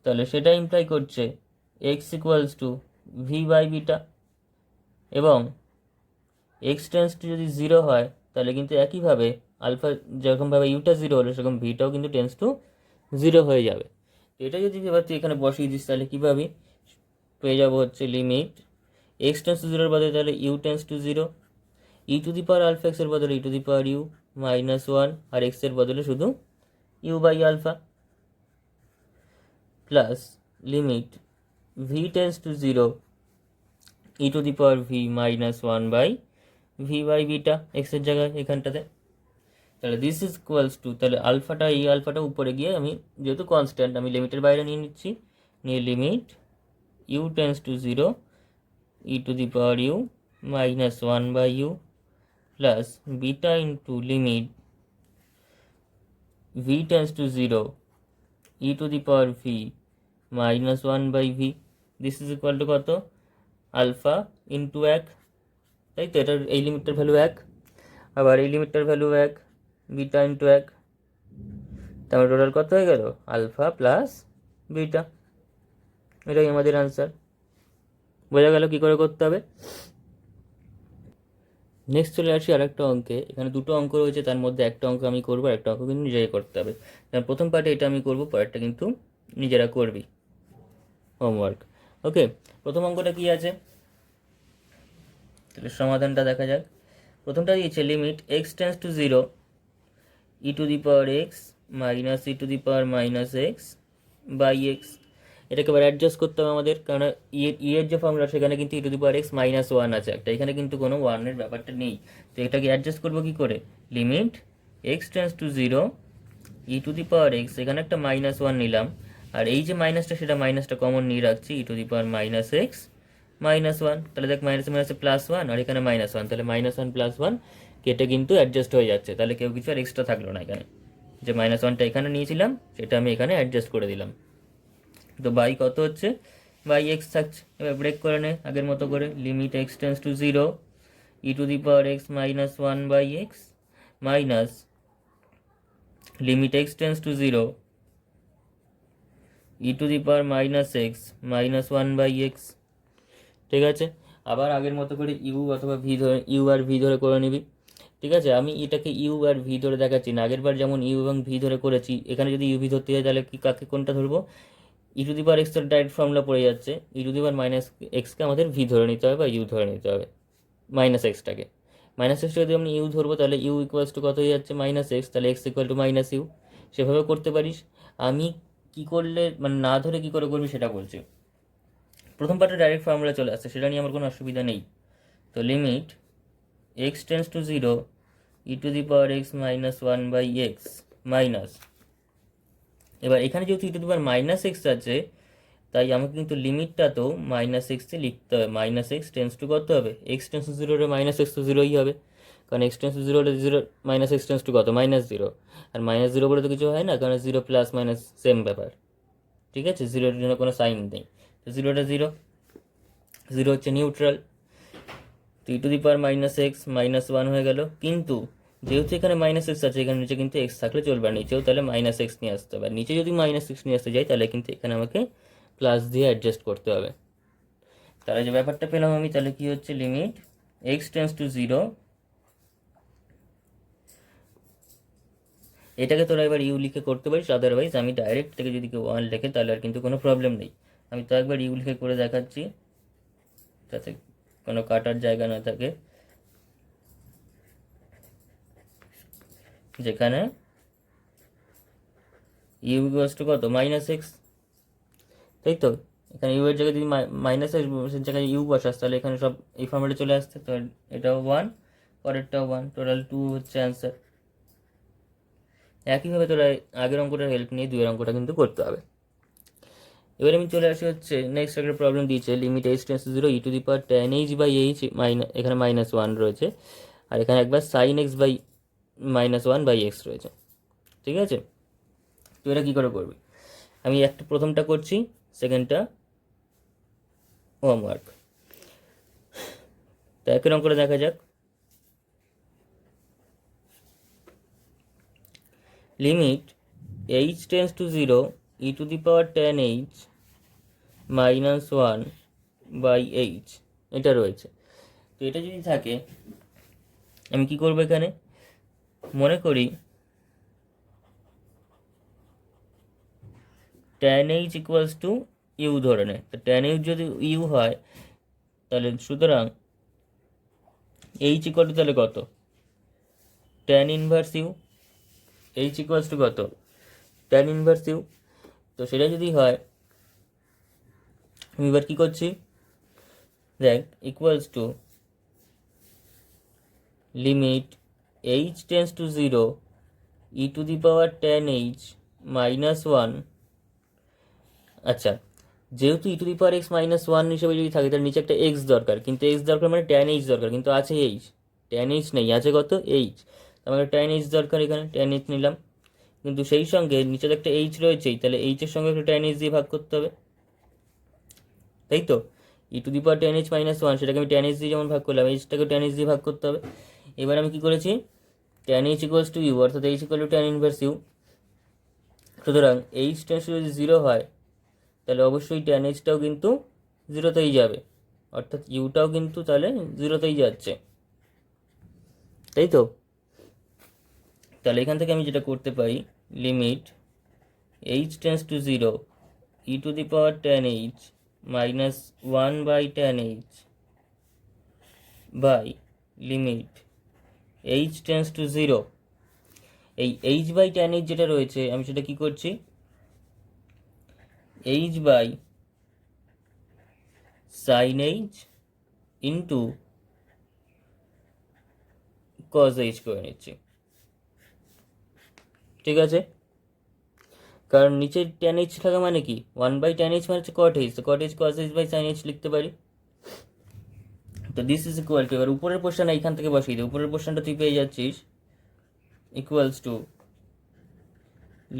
তাহলে সেটা ইমপ্লাই করছে x equals to v by beta, এবং এক্স টেন্স টু যদি জিরো হয় তাহলে কিন্তু একইভাবে আলফা যেরকমভাবে ইউটা জিরো হলো সেরকম ভিটাও কিন্তু টেন্স টু জিরো হয়ে যাবে। তো এটা যদি এবার তুই এখানে বসিয়ে দিস তাহলে কী পাবি, পেয়ে যাবো হচ্ছে লিমিট এক্স টেন্স টু জিরোর বদলে তাহলে u tends to zero, e to the power alpha এক্সের বদলে e to the power u minus one, আর এক্সের বদলে শুধু u by alpha. Plus limit v tends to 0 e to the power v minus 1 by v by beta এক্সের জায়গায় এখানটাতে। তাহলে দিস ইজ ইকুয়ালস টু, তাহলে আলফাটা এই আলফাটা উপরে গিয়ে আমি যেহেতু কনস্ট্যান্ট আমি লিমিটের বাইরে নিয়ে নিচ্ছি, নিয়ে limit u tends to 0 e to the power u minus 1 by u plus beta into limit v tends to 0 e to the power v minus 1 by v. This is equal to কত, আলফা ইন্টু 1, তাই তো এটার এই লিমিটটার ভ্যালু 1, আবার এই লিমিটটার ভ্যালু 1, বিটা ইন্টু 1, তারপর টোটাল কত হয়ে গেল আলফা প্লাস বিটা। এটাই আমাদের আনসার। বোঝা গেল কী করে করতে হবে। নেক্সট চলে আসি আর একটা অঙ্কে। এখানে দুটো অঙ্ক রয়েছে, তার মধ্যে একটা অঙ্ক আমি করবো, একটা অঙ্ক কিন্তু নিজেই করতে হবে। প্রথম পার্টে এটা আমি করবো, পরেরটা কিন্তু নিজেরা করবি, হোমওয়ার্ক। ওকে, প্রথম অঙ্কটা কি আছে, তাহলে সমাধানটা দেখা যাক। প্রথমটা দিয়েছে limit x tends to 0 e to the power x minus e to the power minus x by x. এটাকে এবার অ্যাডজাস্ট করতে হবে আমাদের, কারণ এর যে ফর্মুলা সেখানে কিন্তু e to the power x minus 1 আছে একটা, এখানে কিন্তু কোনো 1-এর ব্যাপারটা নেই। তো এটাকে অ্যাডজাস্ট করবো কী করে, limit x tends to 0 e to the power x, এখানে একটা মাইনাস 1 নিলাম, আর এই যে মাইনাসটা সেটা মাইনাসটা কমন নিয়ে রাখছি, e to the power minus x minus 1। তাহলে দেখ মাইনাস মাইনাসে প্লাস 1, আর এখানে মাইনাস 1, তাহলে মাইনাস 1 প্লাস 1 কেটে কিন্তু অ্যাডজাস্ট হয়ে যাচ্ছে। তাহলে কেউ কিছু আর এক্সট্রা থাকলো না এখানে, যে মাইনাস 1টা এখানে নিয়েছিলাম সেটা আমি এখানে অ্যাডজাস্ট করে দিলাম। তো বাই কত হচ্ছে, বাই এক্স থাকছে। এবার ব্রেক করে নে আগের মতো করে, limit x tends to 0 e to the power x minus 1 by x minus limit x tends to 0 e to the power minus x minus 1 by x. ঠিক আছে, আবার আগের মতো করে ইউ অথবা ভি ধরে, ইউ আর ভি ধরে করে নিবি। ঠিক আছে, আমি এটাকে ইউ আর ভি ধরে দেখাচ্ছি না, আগের বার যেমন ইউ এবং ভি ধরে করেছি, এখানে যদি ইউ ভি ধরতে যাই তাহলে কি কাকে কোনটা ধরবো, ই টু দি পাওয়ার এক্সের ডাইরেক্ট ফর্মুলা পড়ে যাচ্ছে, ই টু দি পাওয়ার মাইনাস এক্সকে আমাদের ভি ধরে নিতে হবে বা ইউ ধরে নিতে হবে, মাইনাস এক্সটাকে। মাইনাস এক্সটা যদি আমি ইউ ধরবো তাহলে ইউ ইকুয়ালস টু কত হয়ে যাচ্ছে মাইনাস এক্স, তাহলে x equal to minus u. সেভাবে করতে পারিস। আমি কি করলে মানে না ধরে কি করে করবি সেটা বলছি। প্রথম পার্টে ডাইরেক্ট ফর্মুলা চলে আসছে, সেটা নিয়ে আমার কোনো অসুবিধা নেই। তো limit x tends to 0 e to the power x minus 1 by x minus, এবার এখানে যেহেতু e to the power minus x আছে, তাই আমাকে কিন্তু লিমিটটা তো মাইনাস এক্সে লিখতে হবে। মাইনাস এক্স টেন্স টু কত হবে, x tends to 0 minus x তো 0ই হবে, কারণ x tends to 0 0 minus x tends two কত মাইনাস 0, আর মাইনাস 0 বলে তো কিছু হয় না, কারণ 0 প্লাস মাইনাস সেম ব্যাপার। ঠিক আছে, 0-এর জন্য কোনো সাইন নেই, তো 0টা 0, 0 হচ্ছে নিউট্রাল। তো e to the power minus x minus 1 হয়ে গেল, কিন্তু যেহেতু এখানে মাইনাস এক্স আছে, এখানে নিচে কিন্তু এক্স থাকলে চলবে, আর নিচেও তাহলে মাইনাস এক্স নিয়ে আসতে হবে। নিচে যদি মাইনাস এক্স নিয়ে আসতে যাই তাহলে কিন্তু এখানে আমাকে প্লাস দিয়ে অ্যাডজাস্ট করতে হবে। তাহলে যে ব্যাপারটা পেলাম আমি, তাহলে কি হচ্ছে, লিমিট এক্স টেন্স টু 0, এটাকে তোরা এবার ইউ লিখে করতে পারিস, আদারওয়াইজ আমি ডাইরেক্ট থেকে যদি কেউ 1 লেখে তাহলে আর কিন্তু কোনো প্রবলেম নেই। আমি তো একবার ইউ লিখে করে দেখাচ্ছি যাতে কোনো কাটার জায়গা না থাকে, যেখানে ইউ ইকুয়ালস টু কত মাইনাস এক্স, তাই তো। এখানে ইউ এর জায়গায় যদি মাইনাস এক্সের জায়গায় ইউ বসাস তাহলে এখানে সব এই ফর্মেটে চলে আসছে, তো এটাও 1, পরেরটাও 1, টোটাল 2 হচ্ছে অ্যান্সার। একইভাবে তোরা আগের অঙ্কটার হেল্প নিয়ে 2-এর অঙ্কটা কিন্তু করতে হবে। এবার আমি চলে আসি হচ্ছে নেক্সট একটা প্রবলেম দিয়েছে, limit h tends to 0 e to the power tan h by h এখানে মাইনাস 1 রয়েছে, আর এখানে একবার sine x by minus 1 by x রয়েছে। ঠিক আছে, তো এটা কী করে করবি, আমি একটা প্রথমটা করছি, সেকেন্ডটা হোমওয়ার্ক। তো একের অঙ্কটা দেখা যাক। Limit h tends to 0 e to the power tan h minus 1 by h, এটা রয়েছে। তো এটা যদি থাকে আমি কি করবো, এখানে মনে করি tan h equals to u ধরে নেয়, তো tan h যদি ইউ হয় তাহলে সুতরাং এইচ ইকুয়াল টু তাহলে কত, tan inverse u, h equals to কত, tan ইনভার্স ইউ। তো সেটা যদি হয় আমি এবার কী করছি, দেখ equals to limit h tends to 0 e to the power tan h minus 1। আচ্ছা, যেহেতু e to the power x minus 1 হিসেবে যদি থাকে তার নিচে একটা এক্স দরকার, কিন্তু এক্স দরকার মানে ট্যান এইচ দরকার, কিন্তু আছে এইচ, ট্যান এইচ নেই, আছে কত এইচ, আমাকে ট্যান এইচ দরকার, এখানে ট্যান এইচ নিলাম, কিন্তু সেই সঙ্গে নিচে একটা এইচ রয়েছেই, তাহলে এইচের সঙ্গে একটা ট্যান এইচ দিয়ে ভাগ করতে হবে, তাই তো। E to the power tan h minus 1 সেটাকে আমি ট্যান এইচ দিয়ে যেমন ভাগ করলাম, এইচটাকে ট্যান এইচ দিয়ে ভাগ করতে হবে। এবার আমি কী করেছি, tan h equals to u, অর্থাৎ h equal to tan inverse u. সুতরাং এইচ টেন্স টু যদি 0 হয় তাহলে অবশ্যই ট্যান এইচটাও কিন্তু 0তেই যাবে, অর্থাৎ ইউটাও কিন্তু তাহলে 0তেই যাচ্ছে, তাই তো। তাহলে এখান থেকে আমি যেটা করতে পারি, limit h tends to 0 e to the power tan h minus 1 by tan h by limit h tends to 0, এই এইচ বাই ট্যান এইচ যেটা রয়েছে আমি সেটা কি করছি, h by sine h into cos h করে নিচ্ছি, ঠিক আছে। কারণ নিচে ট্যান এইচ থাকা মানে কি, 1 বাই ট্যান এইচ মানে হচ্ছে কট এইচ, তো cot h cos h by sine h লিখতে পারি। তো দিস ইজ ইকুয়াল টু, এবার উপরের পোর্শন এইখান থেকে বসিয়ে দিই, উপরের পোর্শনটা তুই পেয়ে যাচ্ছিস equals to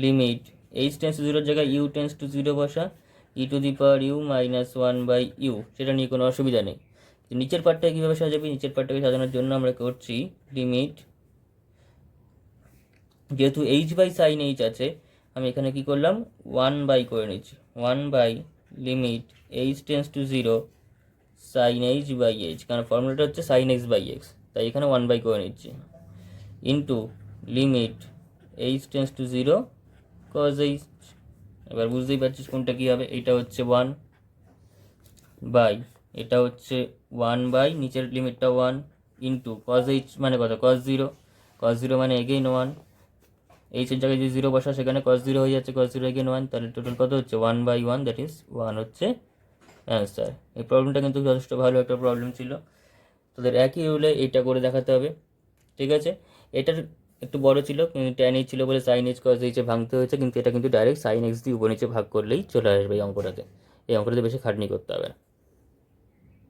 limit h tends to 0 জায়গায় ইউ টেন্স টু 0 বসা, e to the power u minus 1 by u, সেটা নিয়ে কোনো অসুবিধা নেই। নিচের পার্টটাকে কীভাবে সাজাবি, নিচের পার্টটাকে সাজানোর জন্য আমরা করছি লিমিট, যেহেতু এইচ বাই সাইন এইচ আছে আমি এখানে কি করলাম 1 বাই করে নিচ্ছি, 1 by limit h tends to 0 sine h by h, কারণ ফর্মুলাটা হচ্ছে সাইন এক্স বাই এক্স, তাই এখানে 1 বাই করে নিচ্ছি, into limit h tends to 0 cos h. এবার বুঝতেই পারছিস কোনটা কী হবে, এইটা হচ্ছে 1 বাই, এটা হচ্ছে 1 বাই নিচের লিমিটটা 1 ইন্টু কজ এইচ মানে কত, কজ 0, কজ 0 মানে এগেইন 1, এইচের জায়গায় যদি 0 বসা সেখানে কজ 0 হয়ে যাচ্ছে, কজ 0 এগেইন 1, তাহলে টোটাল কত হচ্ছে 1 বাই 1, দ্যাট ইজ 1 হচ্ছে অ্যান্সার। এই প্রবলেমটা কিন্তু যথেষ্ট ভালো একটা প্রবলেম ছিল, তোদের একই রুলে এইটা করে দেখাতে হবে, ঠিক আছে। এটার একটু বড় ছিল, কিন্তু ট্যান এইচ ছিল বলে সাইন এইচ কজ এইচে ভাঙতে হয়েছে, কিন্তু এটা কিন্তু ডাইরেক্ট সাইন এক্স দিয়ে উপর নিচে ভাগ করলেই চলে আসবে এই অঙ্কটাতে, এই অঙ্কটাতে বেশি খাটনি করতে হবে না।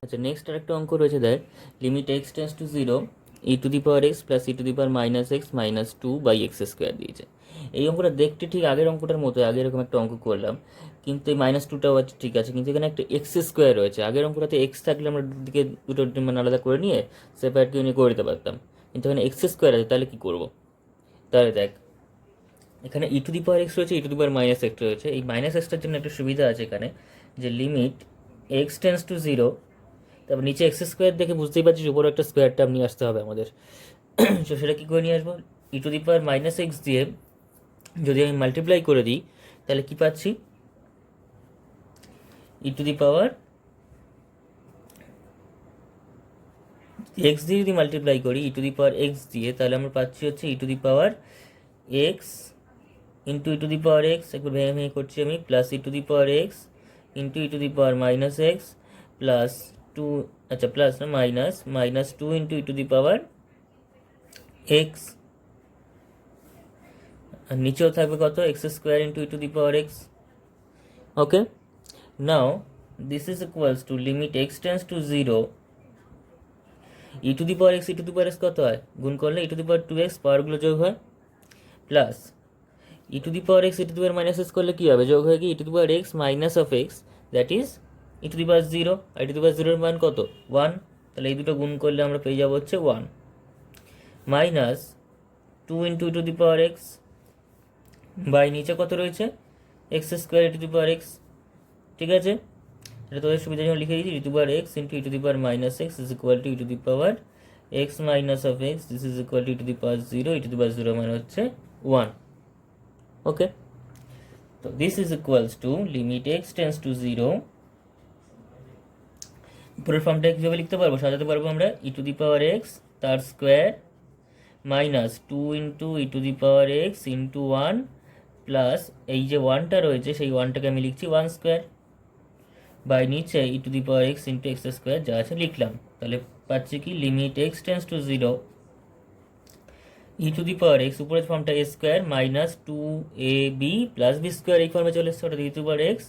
আচ্ছা, নেক্সট আরেকটা অঙ্ক রয়েছে, দেখ limit x tends to 0 e to the power x plus e to the power minus x minus 2 by x square দিয়েছে। এই অঙ্কটা দেখতে ঠিক আগের অঙ্কটার মতো, আগে এরকম একটা অঙ্ক করলাম, কিন্তু এই মাইনাস 2টাও আছে ঠিক আছে, কিন্তু এখানে একটা এক্স স্কোয়ার রয়েছে, আগের অঙ্কটাতে এক্স থাকলে আমরা দুদিকে দুটো মানে আলাদা করে নিয়ে সেপারেট নিয়ে করে দিতে পারতাম, কিন্তু এখানে এক্স স্কোয়ার আছে, তাহলে কী করবো, তাহলে দেখ এখানে e to the power x রয়েছে, e to the power minus x রয়েছে, এই মাইনাস এক্সটার জন্য একটা সুবিধা আছে এখানে, যে লিমিট এক্স টেন্স টু 0, তারপর নিচে এক্স স্কোয়ার দেখে বুঝতেই পারছিস উপরে একটা স্কোয়ার টার্ম নিয়ে আসতে হবে আমাদের, তো সেটা কী করে নিয়ে আসবো, e to the power minus x দিয়ে যদি আমি মাল্টিপ্লাই করে দিই তাহলে কি পাচ্ছি, ই টু দি পাওয়ার এক্স দিয়ে যদি মাল্টিপ্লাই করি e to the power x দিয়ে, তাহলে আমরা পাচ্ছি হচ্ছে e to the power x into e to the power x, একটু ভেঙে ভেঙে করছি আমি, plus e to the power x into e to the power minus x plus 2, আচ্ছা প্লাস না minus, minus 2 into e to the power x, আর নিচেও থাকবে কত x square into e to the power x. Okay, now this is equals to limit x tends to 0 e to the power x, e to the power x কত হয়, গুণ করলে ই টু দি পাওয়ার 2x পাওয়ারগুলো যোগ হয়, plus e to the power x e to the power minus x করলে কী হবে, যোগ হয়ে গিয়ে e to the power x minus of x, that is e to the power 0, আর ই টু দি পাওয়ার 0 এর মান কত 1, তাহলে এই দুটো গুণ করলে আমরা পেয়ে যাবো হচ্ছে 1, minus 2 into e to the power x by নিচে কত রয়েছে x square e to the power x, ঠিক আছে। এটা তোদের সুবিধার জন্য লিখে দিয়েছি, e to power x into e to the power minus x is equal to e to the power x minus of x, this is equal to e to the power 0, e to the power 0 মানে হচ্ছে 1। ওকে, তো this is equals to limit x tends to 0, পুরো ফর্মটা কীভাবে লিখতে পারবো, সাজাতে পারবো আমরা, ই টু দি পাওয়ার এক্স তার square minus 2 into e to the power x into 1 plus এই যে 1টা রয়েছে সেই 1টাকে আমি লিখছি 1 স্কোয়ার, বাই নিচে e to the power x into x square যা আছে লিখলাম। তাহলে পাচ্ছি কি limit x tends to zero e to the power x উপরের ফর্মটা a square minus two a b plus b square এই ফর্মে চলে এসছে, ওটা e to the power x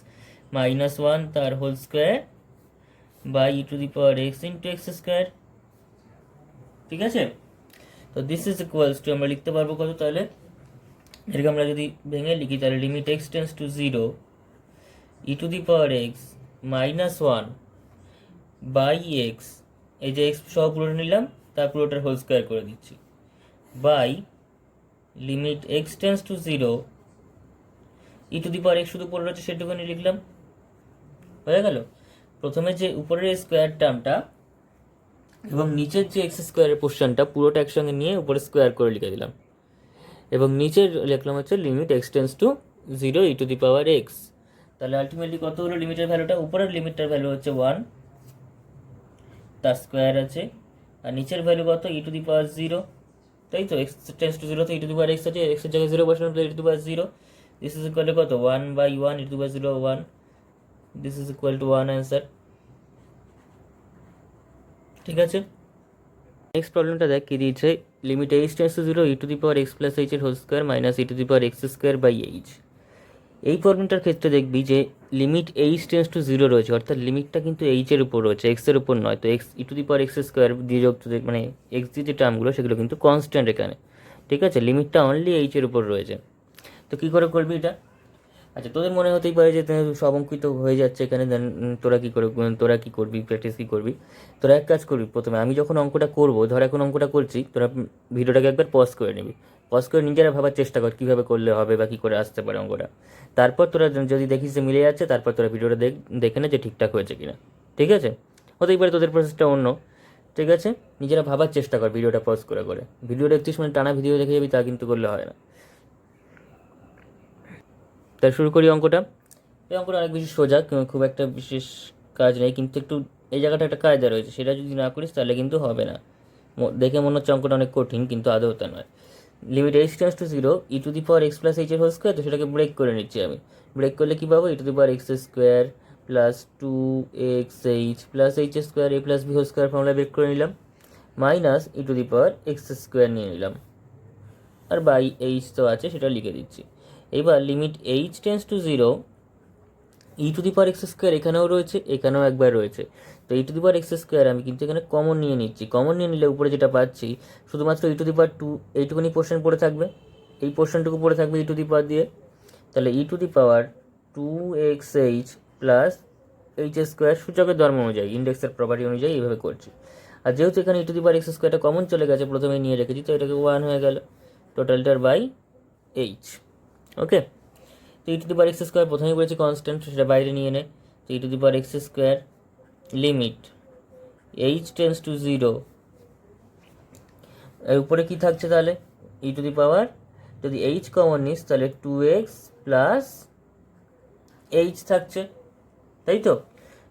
minus one তার whole square by e to the power x into x square. ঠিক আছে, তো দিস ইজ ইকুয়ালস টু আমরা লিখতে পারবো কত তাহলে, এটাকে আমরা যদি ভেঙে লিখি তাহলে limit x tends to zero e to the power x minus one by x, এই যে এক্স সহ পুরোটা নিলাম তার পুরোটার হোল স্কোয়ার করে দিচ্ছি, by limit x tends to zero e to the power x শুধু পড়ে রয়েছে সেটুকুনি লিখলাম, হয়ে গেল। প্রথমে যে উপরের স্কোয়ার টার্মটা এবং নিচের যে এক্স স্কোয়ারের পোর্শনটা পুরোটা একসঙ্গে নিয়ে উপরে স্কোয়ার করে লিখে দিলাম, এবং নিচের লিখলাম হচ্ছে limit x tends to zero e to the power x. তাহলে আলটিমেটলি কত হলো লিমিটের ভ্যালুটা, উপরের লিমিটটার ভ্যালু হচ্ছে ওয়ান, তার স্কোয়ার আছে, আর নিচের ভ্যালু কত ই টু দি পাওয়ার জিরো, তাই তো এক্স টেন্স টু জিরো তো e to the power x আছে, এক্সের জায়গায় জিরো বসানো e to the power zero, this is equal to কত one by one e to the power zero one, this is equal to one answer. ঠিক আছে, নেক্সট প্রবলেমটা দেখ কি দিয়েছে, limit h tends to zero e to the power x plus h এর whole square minus e to the power x square by h. এই প্রবলেমটার ক্ষেত্রে দেখবি যে limit h tends to zero রয়েছে, অর্থাৎ লিমিটটা কিন্তু এইচের উপর রয়েছে, এক্সের উপর নয়। তো x e to the power x square দিয়ে যুক্ত মানে এক্স দিয়ে যে টার্মগুলো সেগুলো কিন্তু কনস্ট্যান্ট এখানে। ঠিক আছে, লিমিটটা অনলি এইচের উপর রয়েছে। তো কী করে করবি এটা? আচ্ছা, তোদের মনে হতেই পারে যে সব অঙ্কিত হয়ে যাচ্ছে এখানে, দেন তোরা কী করবি, প্র্যাকটিস কী করবি? তোরা এক কাজ করবি, প্রথমে আমি যখন অঙ্কটা করবো, ধর এখন অঙ্কটা করছি, তোরা ভিডিওটাকে একবার পজ করে নিবি, পজ করে নিজেরা ভাবার চেষ্টা কর কীভাবে করলে হবে বা কী করে আসতে পারে অঙ্কটা। তারপর তোরা যদি দেখিস যে মিলে যাচ্ছে, তারপর তোরা ভিডিওটা দেখে নে যে ঠিকঠাক হয়েছে কিনা। ঠিক আছে, হতেই পারে তোদের প্রসেসটা অন্য। ঠিক আছে, নিজেরা ভাবার চেষ্টা কর ভিডিওটা পজ করে করে। ভিডিও দেখছিস মানে টানা ভিডিও দেখে যাবি তা কিন্তু করলে হয় না। তাই শুরু করি অঙ্কটা। এই অঙ্কটা অনেক বেশি সোজা, খুব একটা বিশেষ কাজ নেই, কিন্তু একটু এই জায়গাটা একটা কায়দা রয়েছে, সেটা যদি না করিস তাহলে কিন্তু হবে না। দেখে মনে হচ্ছে অঙ্কটা অনেক কঠিন, কিন্তু আদৌ তা নয়। Limit h tends to zero e to the power x plus h এর হোল স্কোয়ার, তো সেটাকে ব্রেক করে নিচ্ছি আমি। ব্রেক করলে কী পাবো, e to the power x square plus two x h plus h square a plus b whole square formula break করে নিলাম, minus e to the power x square নিয়ে নিলাম, আর বাই এইচ তো আছে সেটা লিখে দিচ্ছি। এবার limit h tends to zero e to the power x square এখানেও রয়েছে, এখানেও একবার রয়েছে, তো e to the power x square আমি কিন্তু এখানে কমন নিয়ে নিচ্ছি। কমন নিয়ে নিলে উপরে যেটা পাচ্ছি শুধুমাত্র ই টু দি পাওয়ার টু, এইটুকুনি পোর্শন পড়ে থাকবে, এই পোর্শনটুকু পড়ে থাকবে ই টু দি পাওয়ার দিয়ে। তাহলে e to the power two x h plus h square সূচকের ধর্ম অনুযায়ী, ইন্ডেক্সের প্রপার্টি অনুযায়ী এইভাবে করছি। আর যেহেতু এখানে e to the power x স্কোয়ারটা কমন চলে গেছে, প্রথমে নিয়ে রেখেছি, তো এটাকে ওয়ান হয়ে গেল টোটালটার বাই এইচ। ওকে, তো e to the power x square প্রথমেই বলেছি কনস্ট্যান্ট, সেটা বাইরে নিয়ে নে। তো e to the power x square limit h tends to zero, এর উপরে কী থাকছে তাহলে, ই টু দি পাওয়ার, যদি এইচ কমন নিস তাহলে টু এক্স প্লাস এইচ থাকছে, তাই তো?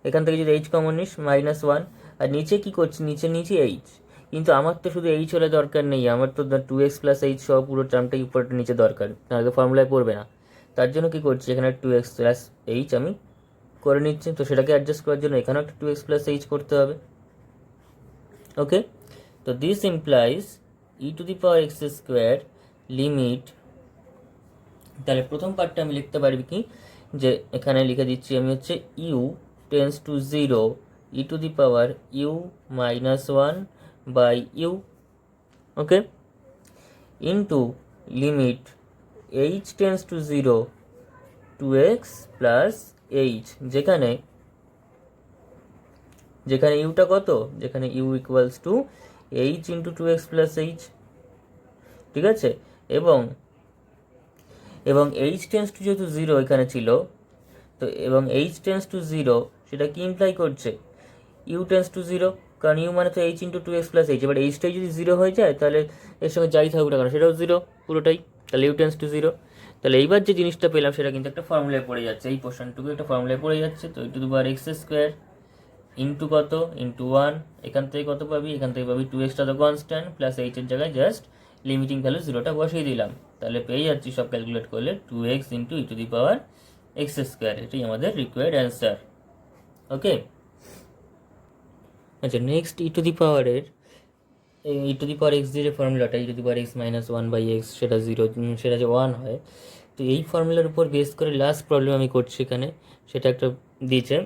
এখান থেকে যদি এইচ কমন নিস মাইনাস ওয়ান, আর নিচে কী করছি, নিচে এইচ, কিন্তু আমার তো শুধু এইচ হলে দরকার নেই, আমার তো টু এক্স প্লাস এইচ সহ পুরো টার্মটাই উপরটা নিচে দরকার, তাহলে ফর্মুলায় পড়বে না। তার জন্য কী করছি, এখানে টু এক্স প্লাস এইচ আমি করে নিচ্ছি, তো সেটাকে অ্যাডজাস্ট করার জন্য এখানেও একটা টু এক্স প্লাস এইচ করতে হবে। ওকে, তো this implies E to the power x square limit, তাহলে প্রথম পার্টটা আমি লিখতে পারবি কি, যে এখানে লিখে দিচ্ছি আমি হচ্ছে u tends to zero e to the power u minus one by u, okay, into limit h tends to zero two x plus h, যেখানে ইউটা কত, যেখানে u equals to h into two x plus h. ঠিক আছে, এবং এইচ টেন্স টু যেহেতু জিরো এখানে ছিল, তো এবং এইচ টেন্স টু জিরো সেটা কি ইমপ্লাই করছে, ইউ টেন্স টু জিরো, কারণ ইউ মানে তো h into two x plus h. এবার এইচটাই যদি জিরো হয়ে যায় তাহলে এর সঙ্গে যাই থাকুক না কেন সেটাও জিরো পুরোটাই, তাহলে ইউ টেন্স টু জিরো। তাহলে এইবার যে জিনিসটা পেলাম সেটা কিন্তু একটা ফর্মুলায় পড়ে যাচ্ছে, এই পোর্শনটুকু একটা ফর্মুলায় পড়ে যাচ্ছে। তো e to the power x square into কত, ইন্টু ওয়ান, এখান থেকে কত পাবি, এখান থেকে পাবি টু এক্সটা তো কনস্ট্যান্ট, প্লাস এইচের জায়গায় জাস্ট লিমিটিং ভ্যালু জিরোটা বসিয়ে দিলাম, তাহলে পেয়ে যাচ্ছি সব ক্যালকুলেট করলে two x into e to the power x square, এটাই আমাদের রিকোয়ার্ড অ্যান্সার। ওকে। আচ্ছা, নেক্সট ই টু দি পাওয়ারের ই টু দি পাওয়ার এক্স যে ফর্মুলাটা e to the power x minus one by x, সেটা জিরো, সেটা যে ওয়ান হয়। তো এই ফর্মুলার উপর বেস করে লাস্ট প্রবলেম আমি করছি এখানে। সেটা একটা দিয়েছে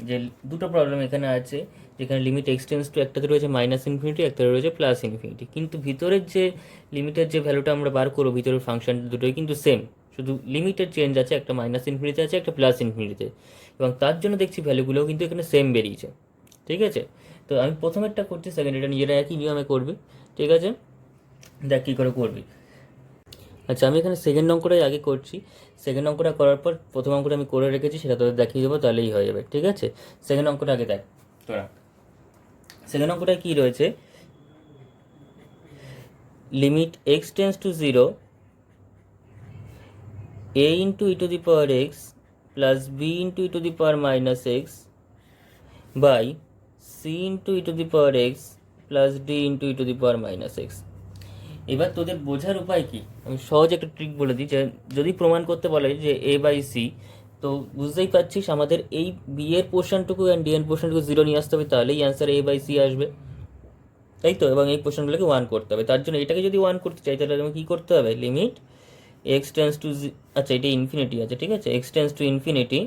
যে দুটো প্রবলেম এখানে আছে, যেখানে লিমিট এক্সটেন্স টু, একটাতে রয়েছে মাইনাস ইনফিনিটি, একটাতে রয়েছে প্লাস ইনফিনিটি, কিন্তু ভিতরের যে লিমিটের যে ভ্যালুটা আমরা বার করবো, ভিতরের ফাংশন দুটোই কিন্তু সেম, শুধু লিমিটের চেঞ্জ আছে, একটা মাইনাস ইনফিনিটি আছে, একটা প্লাস ইনফিনিটিতে, এবং তার জন্য দেখছি ভ্যালুগুলোও কিন্তু এখানে সেম বেরিয়েছে। ঠিক আছে, তো আমি প্রথমেরটা করছি, সেকেন্ড এটা নিজেরা একই নিয়মে করবি। ঠিক আছে, দেখ কী করে করবি। আচ্ছা, আমি এখানে সেকেন্ড অঙ্কটাই আগে করছি। সেকেন্ড অঙ্কটা করার পর প্রথম অঙ্কটা আমি করে রেখেছি, সেটা তোদের দেখিয়ে দেবো, তাহলেই হয়ে যাবে। ঠিক আছে, সেকেন্ড অঙ্কটা আগে দেখ তোরা। সেকেন্ড অঙ্কটায় কী রয়েছে, limit x tends to zero a into e to the power x plus b into e to the power minus x by c into e to the power x plus d into e to the power minus x. এবার তোদের বোঝার উপায় কি, আমি সহজ একটা ট্রিক বলে দিই, যে যদি প্রমাণ করতে বলে যে এ বাই সি, তো বুঝতেই পারছিস আমাদের এই বি এর পোর্শনটুকু অ্যান্ড ডি এর পোর্শনটুকু জিরো নিয়ে আসতে হবে, তাহলেই অ্যান্সার এ বাই সি আসবে, তাই তো। এবং এই পোর্শনগুলোকে ওয়ান করতে হবে, তার জন্য এটাকে যদি ওয়ান করতে চাই তাহলে আমাকে কী করতে হবে, লিমিট এক্স টেন্স টু, আচ্ছা এটা ইনফিনিটি আছে, ঠিক আছে, এক্স টেন্স টু ইনফিনিটি,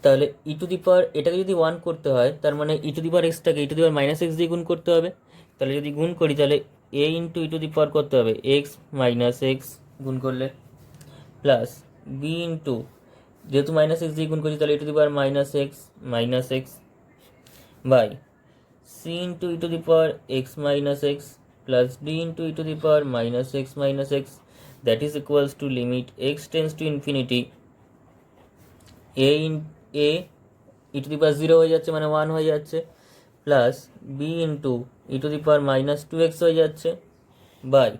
তাহলে ই টু দি পাওয়ার, এটাকে যদি ওয়ান করতে হয় তার মানে ই টু দি পাওয়ার এক্সটাকে e to the power minus x দিয়ে গুণ করতে হবে। তাহলে যদি গুণ করি তাহলে এ ইন্টু ই টু দি পাওয়ার করতে হবে এক্স মাইনাস এক্স গুণ করলে, প্লাস বি ইন্টু, যেহেতু মাইনাস এক্স দিয়ে গুণ করছি তাহলে e to the power minus x by c into e to the power x minus x plus d into e to the power minus x, that is equals to limit x tends to infinity এ e to the power zero হয়ে যাচ্ছে, মানে ওয়ান হয়ে যাচ্ছে, plus b into e to the power minus two x হয়ে যাচ্ছে, by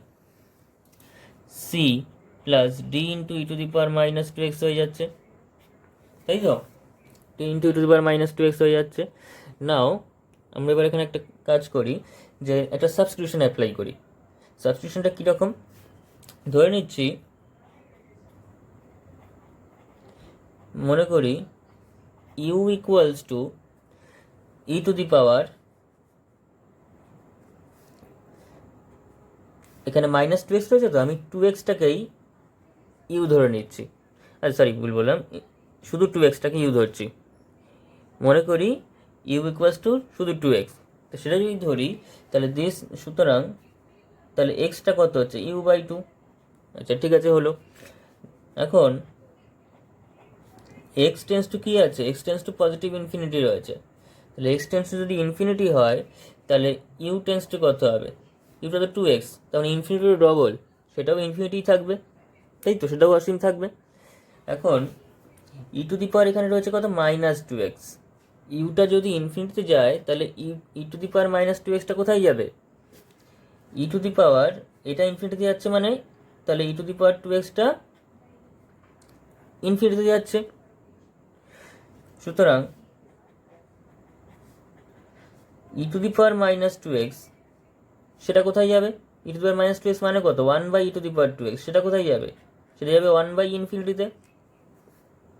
c plus d into e to the power minus two x হয়ে যাচ্ছে, তাই তো, d into e to the power minus two x হয়ে যাচ্ছে। নাও আমরা এবার এখানে একটা কাজ করি, যে একটা সাবস্টিটিউশন অ্যাপ্লাই করি। সাবস্টিটিউশনটা কীরকম, ধরে নিচ্ছি, মনে করি u equals to e to the power, এখানে মাইনাস টু এক্স রয়েছে, তো আমি টু এক্সটাকেই ইউ ধরে নিচ্ছি, আচ্ছা সরি ভুল বললাম, শুধু টু এক্সটাকে ইউ ধরছি। মনে করি ইউ ইকুয়ালস টু শুধু টু এক্স, তো সেটা যদি ধরি তাহলে দিস, সুতরাং তাহলে এক্সটা কত হচ্ছে ইউ বাই টু। আচ্ছা ঠিক আছে, হলো। এখন এক্স টেন্স টু কী আছে, x tends two positive infinity রয়েছে, তাহলে এক্স টেন্স টু যদি ইনফিনিটি হয় তাহলে ইউ টেন্স টু কত হবে, ইউটা তো টু এক্স, তাহলে ইনফিনিটির ডবল, সেটাও ইনফিনিটি থাকবে, তাই তো, সেটাও অসীম থাকবে। এখন ই টু দি পাওয়ার এখানে রয়েছে কত, মাইনাস টু এক্স, ইউটা যদি ইনফিনিটিতে যায় তাহলে e to the power minus two এক্সটা কোথায় যাবে, ই টু দি পাওয়ার, এটা ইনফিনিটিতে যাচ্ছে মানে, তাহলে e to the power two এক্সটা ইনফিনিটিতে যাচ্ছে, সুতরাং e to the power minus two x সেটা কোথায় যাবে, e to the power minus two x মানে কত, one by e to the power two x, সেটা কোথায় যাবে, সেটা যাবে ওয়ান বাই ইনফিনিটিতে,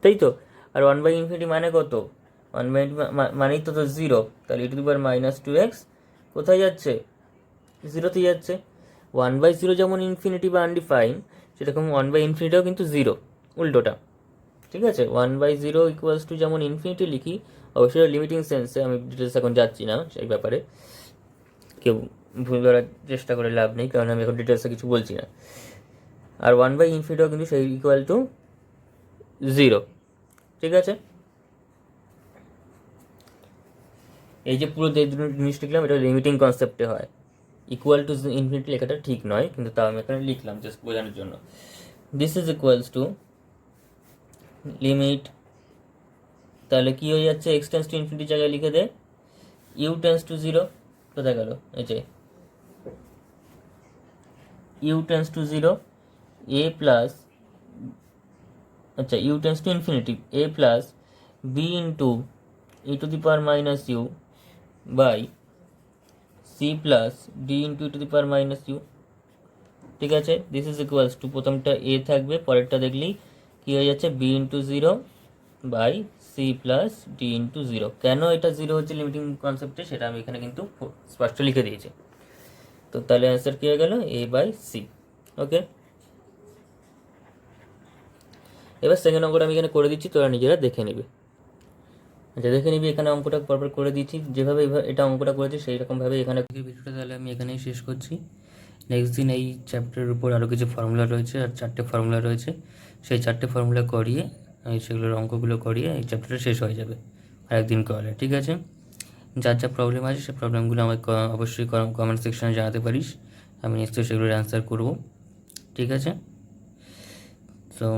তাই তো। আর ওয়ান বাই ইনফিনিটি মানে কত, ওয়ান বাই মানেই তো জিরো, তাহলে e to the power minus two x কোথায় যাচ্ছে, জিরোতে যাচ্ছে। ওয়ান বাই জিরো যেমন ইনফিনিটি বা আনডিফাইন, সেরকম ওয়ান বাই ইনফিনিটিও কিন্তু জিরো, উল্টোটা, ঠিক আছে। One by zero equals to যেমন ইনফিনিটি লিখি, অবশ্যই লিমিটিং সেন্সে, আমি ডিটেলস এখন যাচ্ছি না সেই ব্যাপারে, কেউ ভুল ধরার চেষ্টা করে লাভ নেই, কারণ আমি এখন ডিটেলসে কিছু বলছি না। আর ওয়ান বাই ইনফিনিটিও কিন্তু সেই ইকুয়াল টু জিরো, ঠিক আছে। এই যে পুরো যে জিনিস লিখলাম এটা লিমিটিং কনসেপ্টে হয়, ইকুয়াল টু ইনফিনিটি লেখাটা ঠিক নয়, কিন্তু তাও আমি এখানে লিখলাম জাস্ট বোঝানোর জন্য। This is equals to limit, তাহলে কী হয়ে যাচ্ছে, এক্স টেন্স টু ইনফিনিটি জায়গায় লিখে দে, ইউ টেন্স টু জিরো, কোথায় গেল, এই যে u tends to zero a plus, আচ্ছা u tends to infinity a plus b into e to the power minus u by c plus d into e to the power minus u, ঠিক আছে। দিস ইজ ইকুয়ালস টু, প্রথমটা এ থাকবে, পরেরটা দেখলেই কী হয়ে যাচ্ছে, b into zero by c c plus d into zero. কেন এটা জিরো হচ্ছে লিমিটিং কনসেপ্টে সেটা আমি এখানে কিন্তু স্পষ্ট লিখে দিয়েছি। তো তাহলে অ্যান্সার কী হয়ে গেল, এ বাই সি। ওকে, এবার সেকেন্ড অঙ্কটা আমি এখানে করে দিচ্ছি, তোরা নিজেরা দেখে নিবি। আচ্ছা দেখে নিবি, এখানে অঙ্কটা পরপর করে দিচ্ছি, যেভাবে এটা অঙ্কটা করেছি সেই রকমভাবে এখানে ভিডিওটা তাহলে আমি এখানেই শেষ করছি। নেক্সট দিন এই চ্যাপ্টারের উপর আরও কিছু ফর্মুলা রয়েছে, আর 4টে ফর্মুলা রয়েছে, সেই 4টে ফর্মুলা করিয়ে সেগুলোর অঙ্কগুলো করিয়ে এই চ্যাপ্টারটা শেষ হয়ে যাবে আর একদিন করলে। ঠিক আছে, যার যা প্রবলেম আছে সেই প্রবলেমগুলো আমাকে অবশ্যই কমেন্ট সেকশনে জানাতে পারিস, আমি নিশ্চয়ই সেগুলোর অ্যান্সার করব। ঠিক আছে, তো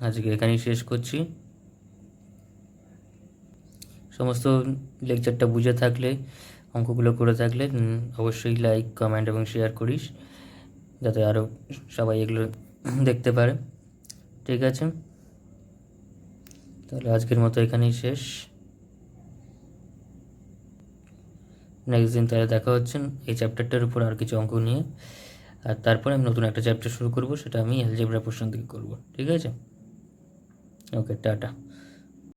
আজকে এখানেই শেষ করছি। সমস্ত লেকচারটা বুঝে থাকলে, অঙ্কগুলো করে থাকলে অবশ্যই লাইক, কমেন্ট এবং শেয়ার করিস, যাতে আরও সবাই এগুলো দেখতে পারে। ঠিক আছে, তাহলে আজকের মতো এখানেই শেষ। নেক্সট দিন তাহলে দেখা হচ্ছে এই চ্যাপ্টারটার উপর আর কিছু অঙ্ক নিয়ে, আর তারপরে আমি নতুন একটা চ্যাপ্টার শুরু করব, সেটা আমি অ্যালজেব্রা পোর্শন থেকে করব। ঠিক আছে, ওকে, টাটা।